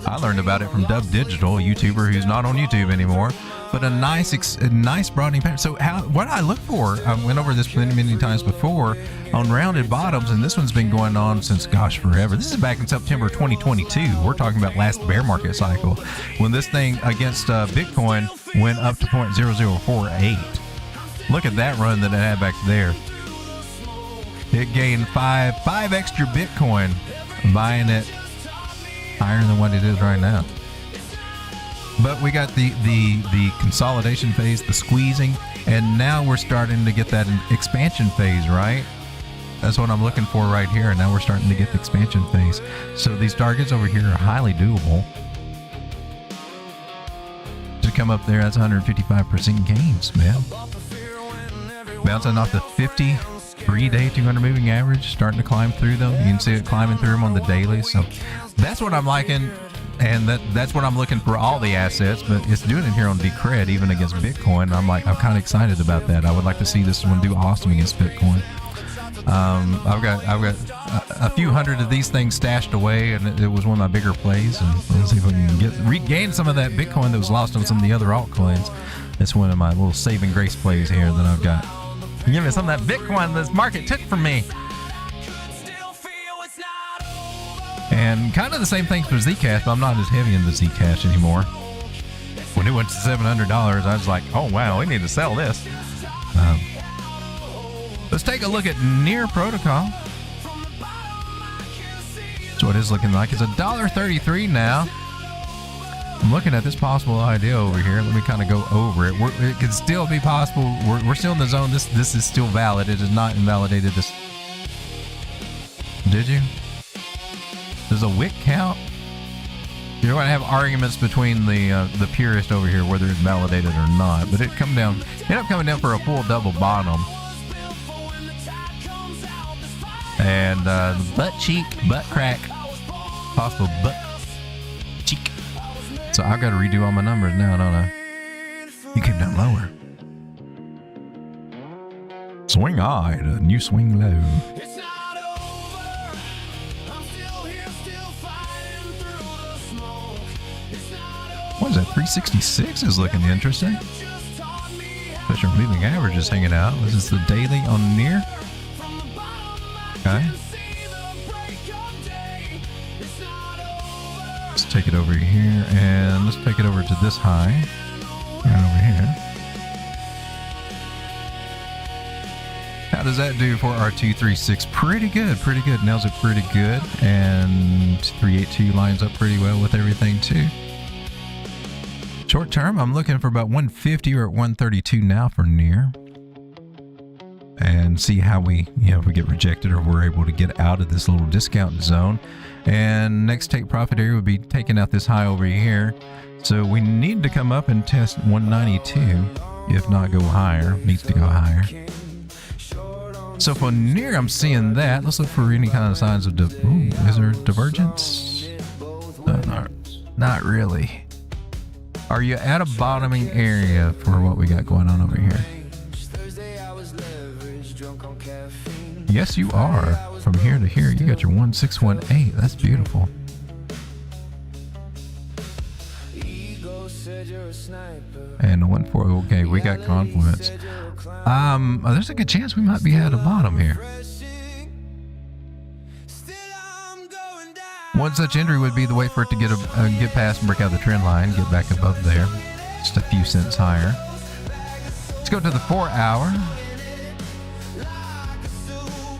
I learned about it from Dub Digital, a YouTuber who's not on YouTube anymore, but a nice broadening pattern. So what I look for, I went over this many times before on rounded bottoms, and this one's been going on since, gosh, forever. This is back in September 2022. We're talking about last bear market cycle when this thing against Bitcoin went up to 0.0048. Look at that run that it had back there. It gained five extra Bitcoin, buying it higher than what it is right now. But we got the consolidation phase, the squeezing, and now we're starting to get that expansion phase, right? That's what I'm looking for right here. And now we're starting to get the expansion phase. So these targets over here are highly doable. To come up there, that's 155% gains, man. Bouncing off the 53-day 200 moving average, starting to climb through them. You can see it climbing through them on the daily. So that's what I'm liking. And that's what I'm looking for all the assets, but it's doing it here on Decred, even against Bitcoin. I'm kind of excited about that. I would like to see this one do awesome against Bitcoin. I've got a few hundred of these things stashed away, and it was one of my bigger plays. And let's see if we can regain some of that Bitcoin that was lost on some of the other altcoins. That's one of my little saving grace plays here that I've got. Give me some of that Bitcoin this market took from me. And kind of the same thing for Zcash, but I'm not as heavy into Zcash anymore. When it went to $700, I was like, oh wow, we need to sell this. Let's take a look at Near Protocol. That's what it's looking like. It's $1.33 now. I'm looking at this possible idea over here. Let me kind of go over it. It could still be possible. We're still in the zone. This is still valid. It is not invalidated. This. Did you? There's a wick count. You're going to have arguments between the purist over here whether it's validated or not. But it ended up coming down for a full double bottom. And butt crack, possible butt cheek. So I've got to redo all my numbers now, don't I? You came down lower. Swing high to new swing low. What is it? 366 is looking interesting. Especially moving average is hanging out. This is the daily on near. Okay. Let's take it over here and let's take it over to this high. Right over here. How does that do for our 236? Pretty good, pretty good. Nails it pretty good. And 382 lines up pretty well with everything too. Short term, I'm looking for about 150 or at 132 now for near. And see how we, if we get rejected or we're able to get out of this little discount zone. And next take profit area would be taking out this high over here. So we need to come up and test 192. If not, go higher. Needs to go higher. So for near, I'm seeing that. Let's look for any kind of signs of, is there divergence? No, not really. Are you at a bottoming area for what we got going on over here? Yes, you are. From here to here, you got your 1618. That's beautiful. And the 14. Okay, we got confluence. There's a good chance we might be at a bottom here. One such entry would be the way for it to get past and break out the trend line, get back above there, just a few cents higher. Let's go to the 4 hour.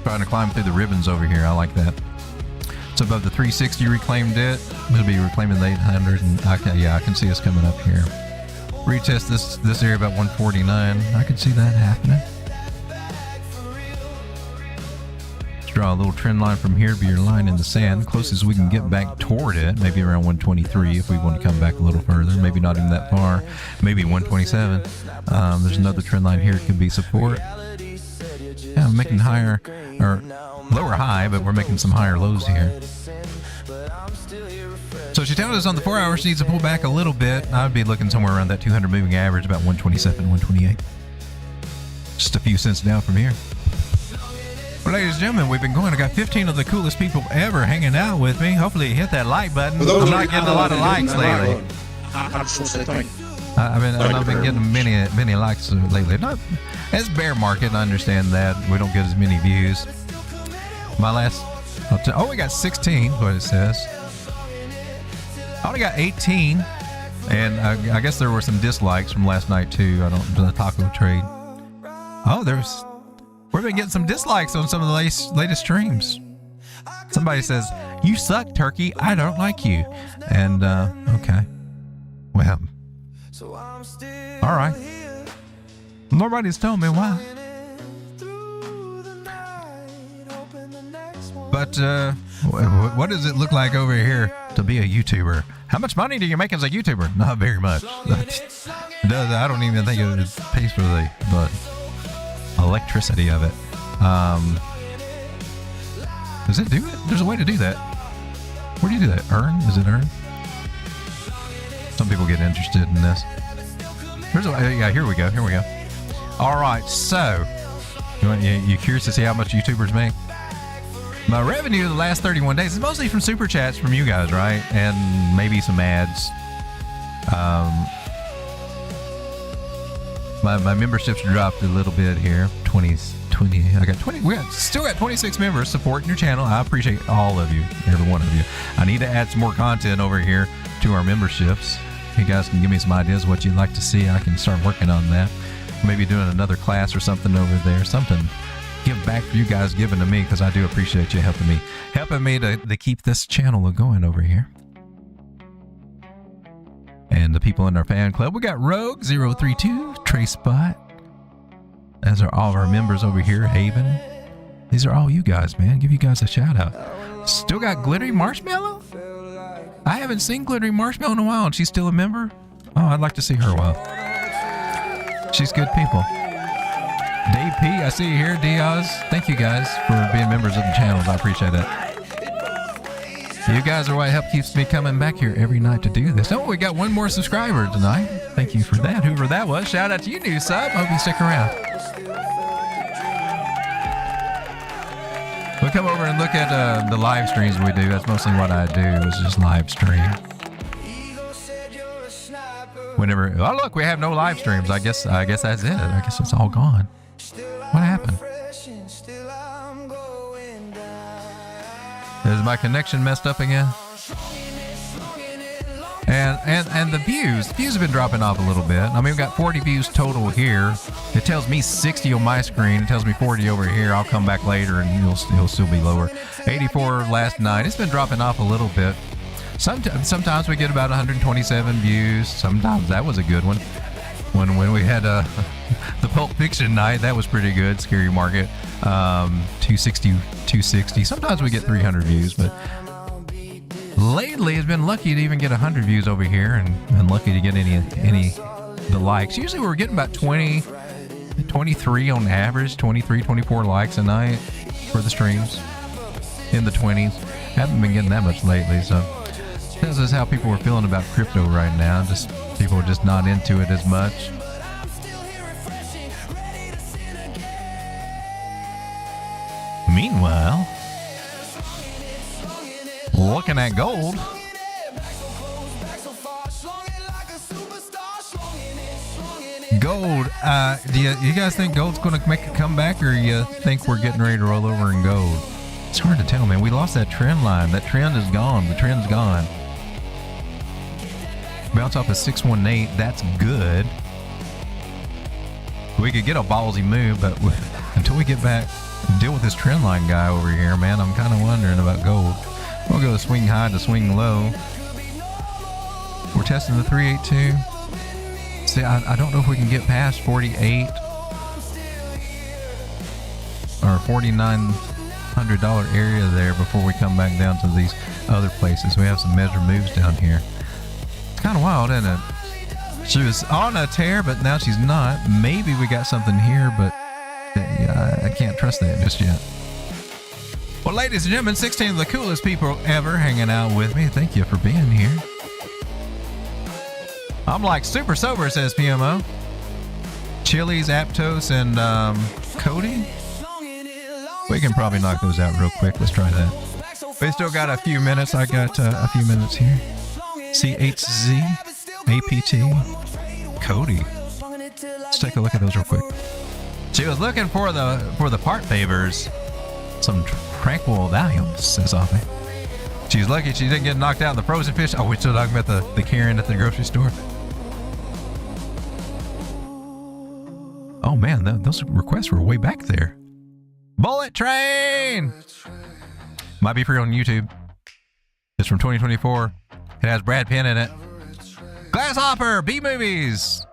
Trying to climb through the ribbons over here. I like that. It's above the 360, reclaimed it. It'll be reclaiming the 800. And okay, yeah, I can see us coming up here. Retest this area about 149. I can see that happening. Let's draw a little trend line from here to be your line in the sand. Closest we can get back toward it, maybe around 123 if we want to come back a little further. Maybe not even that far. Maybe 127. There's another trend line here. It could be support. Yeah, I'm making higher or lower high, but we're making some higher lows here. So she tells us on the 4 hour she needs to pull back a little bit. I would be looking somewhere around that 200 moving average, about 127, 128. Just a few cents down from here. Well, ladies and gentlemen, we've been going. I got 15 of the coolest people ever hanging out with me. Hopefully you hit that like button. I'm not getting a lot of likes lately. I've been getting many likes lately. It's bear market. I understand that. We don't get as many views. My last, we got 16, what it says. I only got 18, and I guess there were some dislikes from last night too. The taco trade. We've been getting some dislikes on some of the latest streams. Somebody says, "You suck, Turkey. I don't like you." And okay, well, all right. Nobody's told me why. But what does it look like over here to be a YouTuber? How much money do you make as a YouTuber? Not very much. I don't even think it pays for the electricity of it. Does it do it? There's a way to do that. Where do you do that? Earn? Is it earn? Some people get interested in this. Yeah, here we go. All right, so you curious to see how much YouTubers make? My revenue the last 31 days is mostly from super chats from you guys, right? And maybe some ads. My memberships dropped a little bit here. 20. I got 20. Still got 26 members supporting your channel. I appreciate all of you, every one of you. I need to add some more content over here to our memberships. You guys can give me some ideas of what you'd like to see. I can start working on that. Maybe doing another class or something over there. Something give back for you guys giving to me, because I do appreciate you helping me to keep this channel going over here. And the people in our fan club, we got Rogue 032, Trace Spot. As are all of our members over here, Haven. These are all you guys, man. Give you guys a shout out. Still got Glittery Marshmallow? I haven't seen Glittery Marshmallow in a while, and she's still a member? Oh, I'd like to see her a while. She's good people. Dave P, I see you here. Diaz, thank you guys for being members of the channels. I appreciate that. You guys are what help keeps me coming back here every night to do this. Oh, we got one more subscriber tonight. Thank you for that. Whoever that was, shout out to you, new sub. Hope you stick around. We'll come over and look at the live streams we do. That's mostly what I do, is just live stream. whenever. Oh, look, we have no live streams. I guess that's it. I guess it's all gone. What happened? Is my connection messed up again? And the views have been dropping off a little bit. I mean, we've got 40 views total here. It tells me 60 on my screen. It tells me 40 over here. I'll come back later and it'll still be lower. 84 last night. It's been dropping off a little bit. Sometimes we get about 127 views. Sometimes that was a good one. When we had the Pulp Fiction night, that was pretty good. Scary Market, 260. Sometimes we get 300 views, but lately it's been lucky to even get 100 views over here, and lucky to get any the likes. Usually we're getting about 23 on average, 23, 24 likes a night for the streams, in the 20s. Haven't been getting that much lately, so tells us how people are feeling about crypto right now. Just people are just not into it as much. Meanwhile, looking at gold. Gold, do you guys think gold's going to make a comeback, or you think we're getting ready to roll over in gold? It's hard to tell, man. We lost that trend line. That trend is gone. The trend's gone. Bounce off of 618. That's good. We could get a ballsy move, but until we get back and deal with this trend line guy over here, man, I'm kind of wondering about gold. We'll go swing high to swing low. We're testing the 382. See, I don't know if we can get past 48 or $4,900 area there before we come back down to these other places. We have some measure moves down here. It's kind of wild, isn't it? She was on a tear, but now she's not. Maybe we got something here, but I can't trust that just yet. Well, ladies and gentlemen, 16 of the coolest people ever hanging out with me. Thank you for being here. I'm like super sober, says PMO. Chiliz, Aptos, and Cody. We can probably knock those out real quick. Let's try that. We still got a few minutes. I got a few minutes here. CHZ, APT, Cody. Let's take a look at those real quick. She was looking for the part favors. Some tranquil Valium, says Offie. She's lucky she didn't get knocked out in the frozen fish. Oh, we're still talking about the Karen at the grocery store. Oh man, those requests were way back there. Bullet Train! Might be free on YouTube. It's from 2024. It has Brad Pitt in it. Grasshopper, B-movies.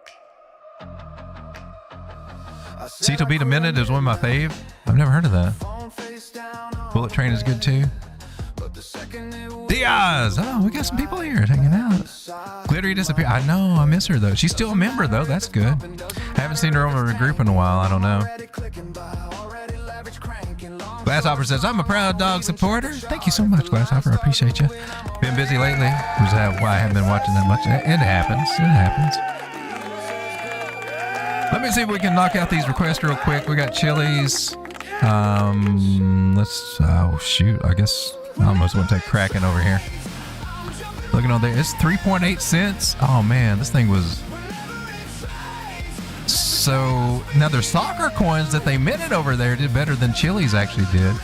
See to Beat a Minute is one of my fave. I've never heard of that. Bullet Train is good too. Diaz! Oh, we got some people here hanging out. Glittery disappeared. I know, I miss her though. She's still a member though. That's good. Haven't seen her over a group in a while. I don't know. Glasshopper says, I'm a proud dog supporter. Thank you so much, Glasshopper. I appreciate you. Been busy lately. Which is why I haven't been watching that much. It happens. It happens. Let me see if we can knock out these requests real quick. We got Chiliz. Oh shoot. I guess I almost want to take Kraken over here. Looking on there, it's 3.8 cents. Oh man, this thing was. So now their soccer coins that they minted over there did better than Chiliz actually did.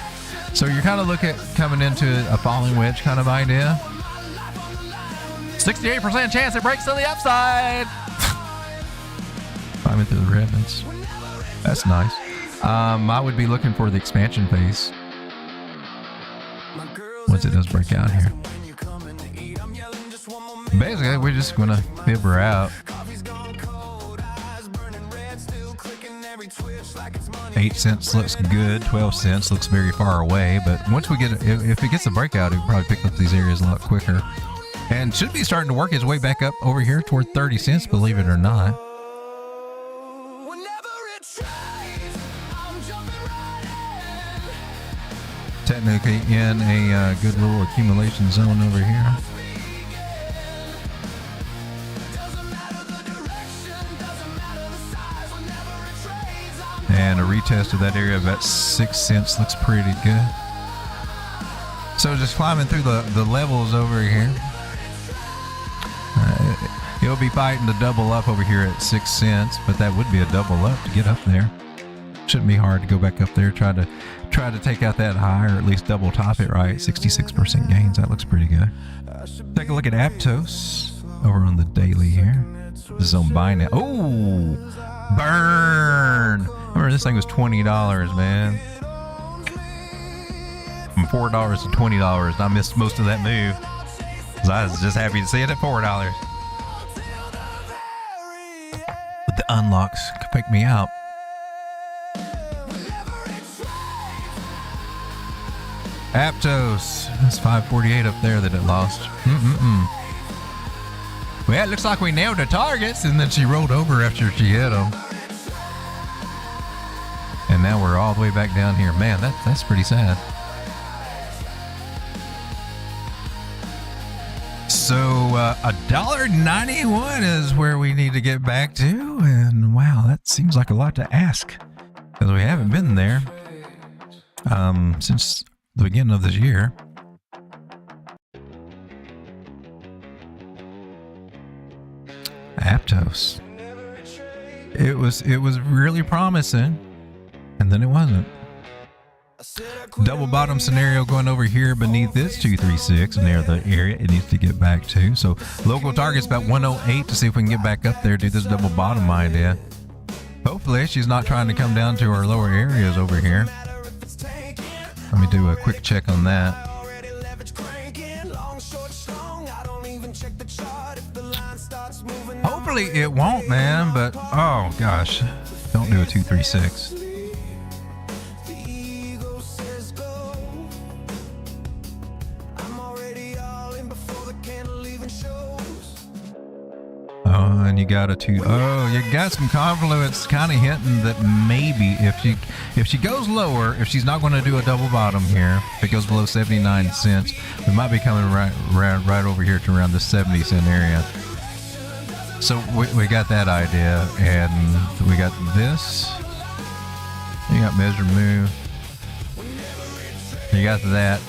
So you're kind of looking at coming into a falling wedge kind of idea. 68% chance it breaks to the upside. Climbing through the ribbons. That's nice. I would be looking for the expansion phase once it does break out here. Basically, we're just gonna fib her out. 8 cents looks good. 12 cents looks very far away. But once we get, if it gets a breakout, it can probably pick up these areas a lot quicker, and should be starting to work its way back up over here toward 30 cents. Believe it or not. Technically in a good little accumulation zone over here. And a retest of that area of about 6 cents looks pretty good. So just climbing through the levels over here. He'll be fighting to double up over here at 6 cents, but that would be a double up to get up there. Shouldn't be hard to go back up there, try to take out that high, or at least double top it, right? 66% gains. That looks pretty good. Take a look at Aptos over on the daily here. This is on buy now. Oh, burn! Remember, this thing was $20, man. From $4 to $20, and I missed most of that move. So I was just happy to see it at $4. But the unlocks could pick me out. Aptos. That's 548 up there that it lost. Well, it looks like we nailed the targets, and then she rolled over after she hit them. And now we're all the way back down here. Man, that's pretty sad. So $1.91 is where we need to get back to, and wow, that seems like a lot to ask because we haven't been there since the beginning of this year. Aptos. It was really promising, and then it wasn't. Double bottom scenario going over here beneath this 236 near the area it needs to get back to. So local target's about 108 to see if we can get back up there, do this double bottom idea. Hopefully she's not trying to come down to our lower areas over here. Let me do a quick check on that. Hopefully it won't, man, but oh gosh, don't do a 236. Oh, and you got a two. Oh, you got some confluence kind of hinting that maybe if she goes lower, if she's not going to do a double bottom here, if it goes below 79 cents, we might be coming right over here to around the 70 cent area. So we got that idea, and we got this. You got measure move. You got that.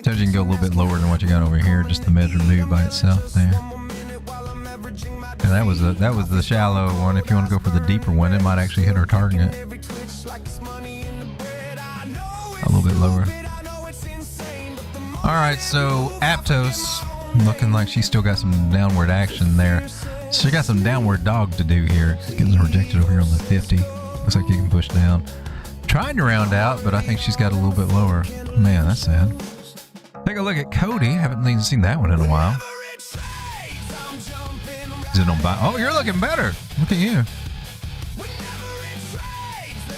Tells you can go a little bit lower than what you got over here, just the measure move by itself there. And that was the shallow one. If you want to go for the deeper one, it might actually hit our target a little bit lower. All right, so Aptos looking like she's still got some downward action there. She got some downward dog to do here. It's getting rejected over here on the 50. Looks like you can push down. Trying to round out, but I think she's got a little bit lower. Man, that's sad. Take a look at Cody. Haven't even seen that one in a while. Is it on buy? Oh, you're looking better. Look at you.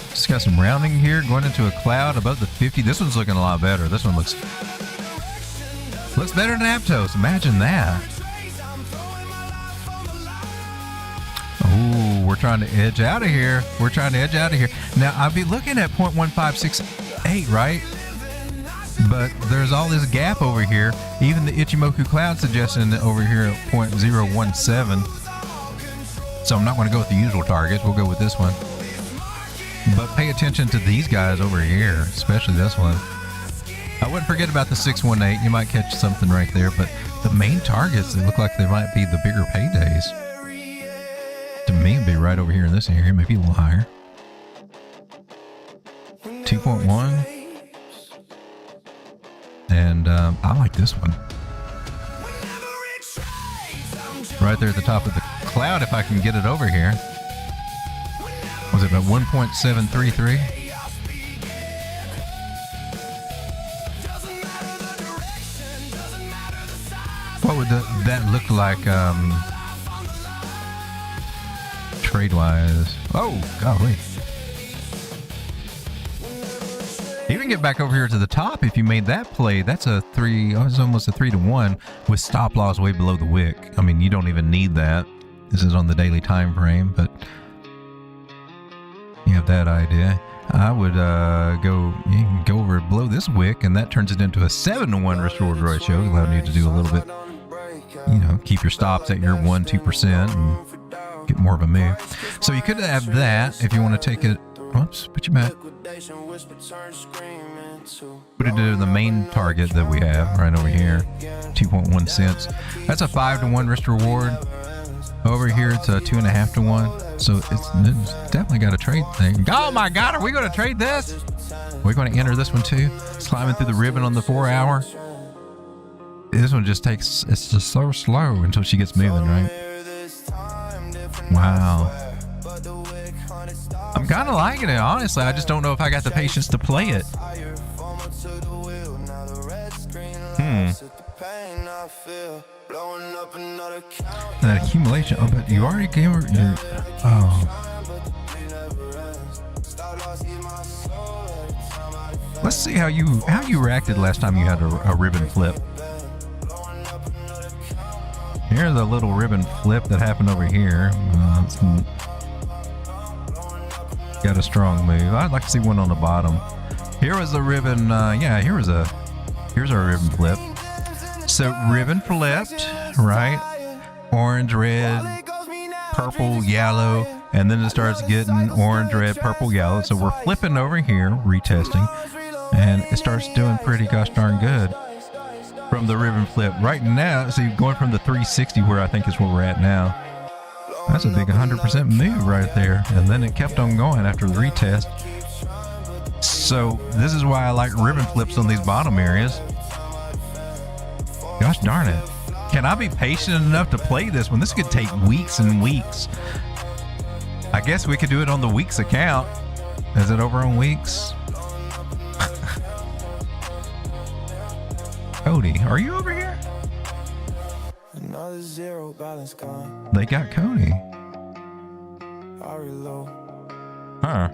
Just got some rounding here, going into a cloud above the 50. This one's looking a lot better. This one looks better than Aptos. Imagine that. Oh, we're trying to edge out of here. Now, I'll be looking at 0.1568, right? But there's all this gap over here. Even the Ichimoku cloud suggesting over here at 0.017. So I'm not going to go with the usual targets. We'll go with this one. But pay attention to these guys over here, especially this one. I wouldn't forget about the 618. You might catch something right there. But the main targets, they look like they might be the bigger paydays. To me, it'd be right over here in this area, maybe a little higher. 2.1. And I like this one. Right there at the top of the cloud, if I can get it over here. Was it about 1.733? What would that look like trade-wise? Oh, golly. You can get back over here to the top if you made that play. That's a 3. Oh, it's almost a 3-to-1 with stop loss way below the wick. I mean, you don't even need that. This is on the daily time frame, but you have that idea. I would you can go over below this wick, and that turns it into a 7-to-1 restored ratio, allowing you to do a little bit, keep your stops at your 1-2% and get more of a move. So you could have that if you want to take it Whoops, put you back. Put it to the main target that we have right over here, 2.1 cents. That's a 5-to-1 risk reward. Over here, it's a 2.5-to-1. So it's definitely got a trade thing. Oh my God, are we going to trade this? We're going to enter this one too. It's climbing through the ribbon on the 4-hour. This one just takes, it's just so slow until she gets moving, right? Wow. I'm kind of liking it, honestly. I just don't know if I got the patience to play it. That accumulation. Oh, but you already gave her. Oh. Let's see how you reacted last time you had a ribbon flip. Here's a little ribbon flip that happened over here. Got a strong move. I'd like to see one on the bottom. Here was a ribbon. Here's our ribbon flip. So ribbon flipped, right? Orange, red, purple, yellow, and then it starts getting orange, red, purple, yellow. So we're flipping over here, retesting, and it starts doing pretty gosh darn good from the ribbon flip. Right now, so you're going from the 360 where I think is where we're at now. That's a big 100% move right there. And then it kept on going after the retest. So this is why I like ribbon flips on these bottom areas. Gosh darn it. Can I be patient enough to play this one? This could take weeks and weeks. I guess we could do it on the weeks account. Is it over on weeks? Cody, are you over here? Another zero balance gone. They got Cody. Huh.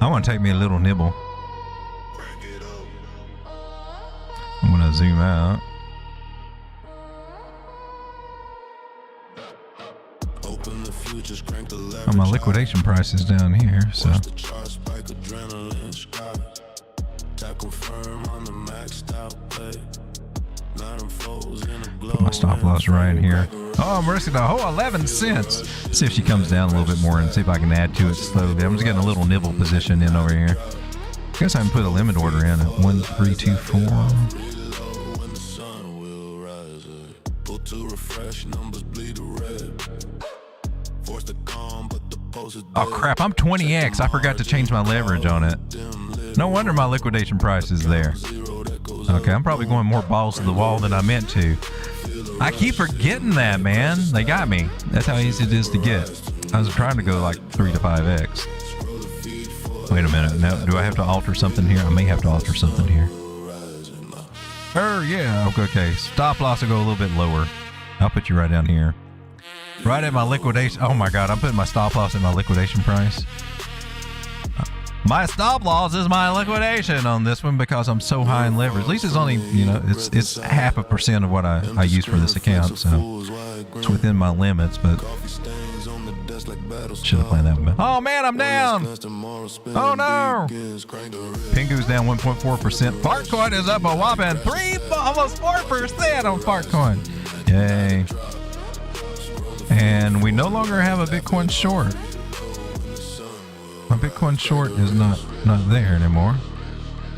I want to take me a little nibble. I'm going to zoom out. Oh, my liquidation price is down here, so. Put my stop loss right here. Oh, I'm risking a whole 11 cents. See if she comes down a little bit more and see if I can add to it slowly. I'm just getting a little nibble position in over here. I guess I can put a limit order in at 1324. Oh crap, I'm 20x. I forgot to change my leverage on it. No wonder my liquidation price is there. Okay, I'm probably going more balls to the wall than I meant to. I keep forgetting that, man. They got me. That's how easy it is to get. I was trying to go like 3 to 5x. Wait a minute. Now, do I have to alter something here? I may have to alter something here. Yeah. Okay. Stop loss will go a little bit lower. I'll put you right down here. Right at my liquidation. Oh my God, I'm putting my stop loss at my liquidation price. My stop loss is my liquidation on this one because I'm so high in leverage. At least it's only, it's 0.5% of what I use for this account. So it's within my limits, but should have planned that one. Oh man, I'm down. Oh no. PINGU's down 1.4%. Altcoin is up a whopping almost 4% on Altcoin. Yay. And we no longer have a Bitcoin short. My Bitcoin short is not there anymore.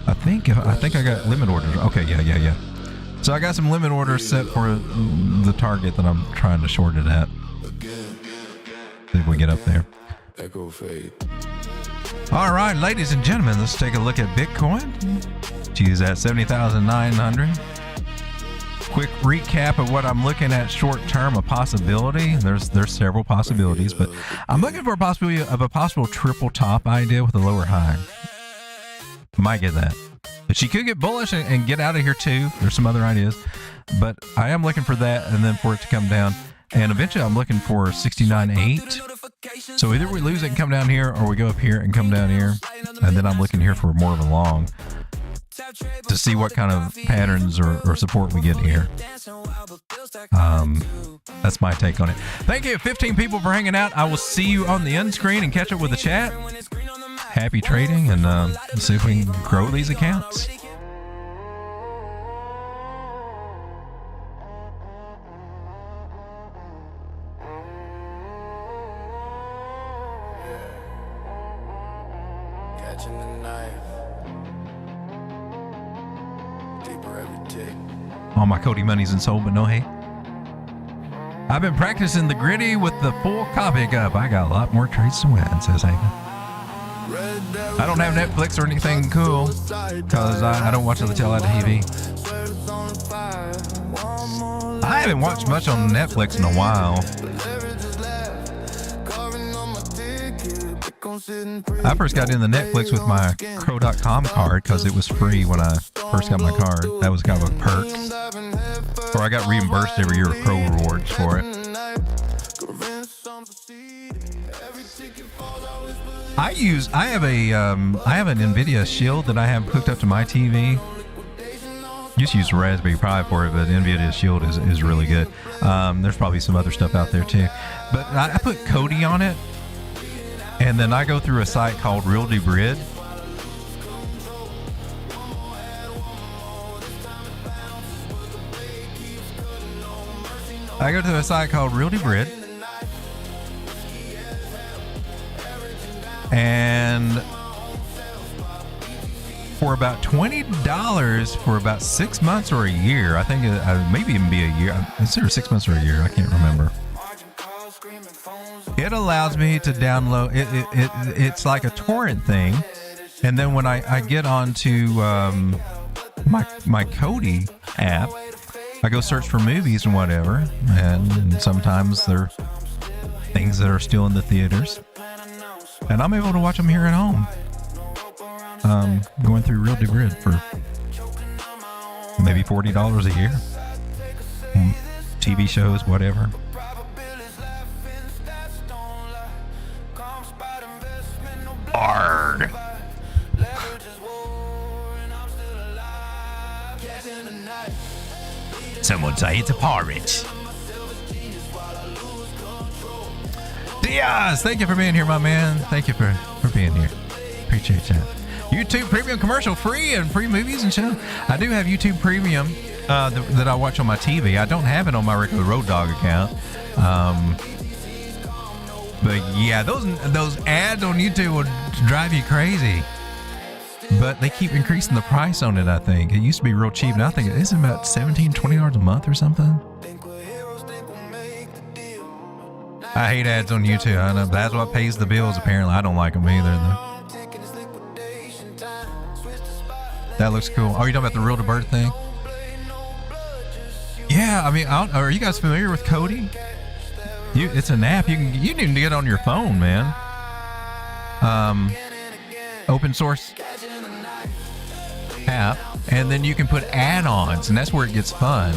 I think I got limit orders. Okay, yeah. So I got some limit orders set for the target that I'm trying to short it at. See if we get up there. All right, ladies and gentlemen, let's take a look at Bitcoin. She's at 70,900. Quick recap of what I'm looking at short term, a possibility. There's several possibilities, but I'm looking for a possibility of a possible triple top idea with a lower high. Might get that. But she could get bullish and get out of here too. There's some other ideas, but I am looking for that and then for it to come down. And eventually I'm looking for 69.8. So either we lose it and come down here or we go up here and come down here. And then I'm looking here for more of a long to see what kind of patterns or support we get here. That's my take on it. Thank you, 15 people, for hanging out. I will see you on the end screen and catch up with the chat. Happy trading, and let's see if we can grow these accounts. All my Cody money's in sold, but no hate. I've been practicing the gritty with the full copy up. I got a lot more trades to win, says Hagen. I don't have Netflix or anything cool because I don't watch the tail out of TV. I haven't watched much on Netflix in a while. I first got into Netflix with my Crow.com card because it was free when I first got my card. That was kind of a perk. Or I got reimbursed every year with Crow rewards for it. I have an NVIDIA Shield that I have hooked up to my TV. Used to use Raspberry Pi for it, but NVIDIA Shield is really good. There's probably some other stuff out there too. But I put Cody on it, and then I go through a site called Real Debrid. I go to a site called Real Debrid, and for about $20 for about 6 months or a year, I think maybe even be a year. It's either 6 months or a year. I can't remember. It allows me to download. It's like a torrent thing, and then when I get onto my Cody app, I go search for movies and whatever, and sometimes they're things that are still in the theaters, and I'm able to watch them here at home. Going through Real Debrid for maybe $40 a year. TV shows, whatever. Arg. Someone say it's a pirate. Diaz, thank you for being here, my man. Thank you for being here. Appreciate that. YouTube Premium commercial free and free movies and show. I do have YouTube Premium that I watch on my TV. I don't have it on my regular Road Dogg account. But yeah, those ads on YouTube will drive you crazy. But they keep increasing the price on it, I think. It used to be real cheap, and I think it's about $17, $20 a month or something. I hate ads on YouTube. I know, but that's what pays the bills, apparently. I don't like them either, though. That looks cool. Oh, you're talking about the Real to Bird thing? Yeah, I mean, are you guys familiar with Cody? It's an app. You can get on your phone, man. Open source app, and then you can put add-ons, and that's where it gets fun,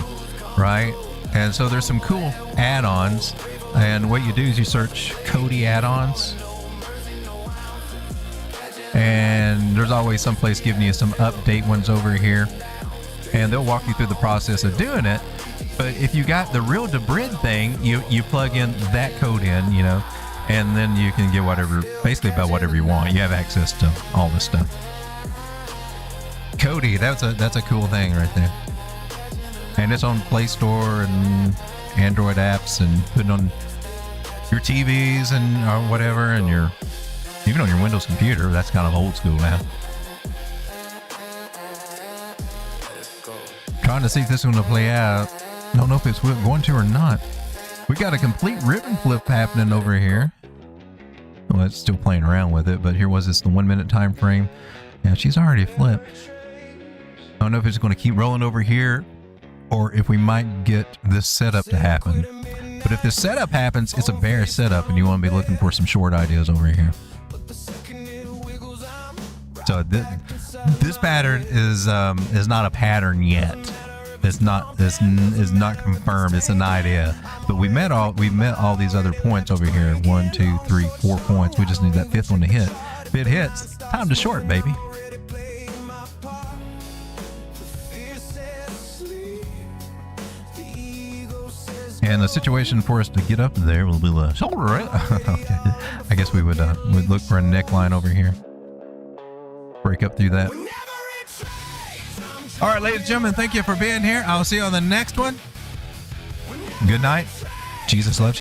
right? And so there's some cool add-ons, and what you do is you search Cody add-ons, and there's always someplace giving you some update ones over here, and they'll walk you through the process of doing it. But if you got the Real Debrid thing, you plug in that code in, you know, and then you can get whatever, basically about whatever you want. You have access to all this stuff. Cody, that's a cool thing right there. And it's on Play Store and Android apps, and put it on your TVs and or whatever, and even on your Windows computer. That's kind of old school now. Trying to see if this is going to play out. Don't know if it's going to or not. We got a complete ribbon flip happening over here. Well, it's still playing around with it, but here was the 1 minute time frame. Yeah, she's already flipped. I don't know if it's going to keep rolling over here, or if we might get this setup to happen. But if this setup happens, it's a bear setup, and you want to be looking for some short ideas over here. So this pattern is not a pattern yet. It's not confirmed. It's an idea. But we met all these other points over here. 1, 2, 3, 4 points. We just need that fifth one to hit. If it hits, time to short, baby. And the situation for us to get up there will be the shoulder, right? Okay. I guess we would look for a neckline over here. Break up through that. All right, ladies and gentlemen, thank you for being here. I'll see you on the next one. Good night. Jesus loves you.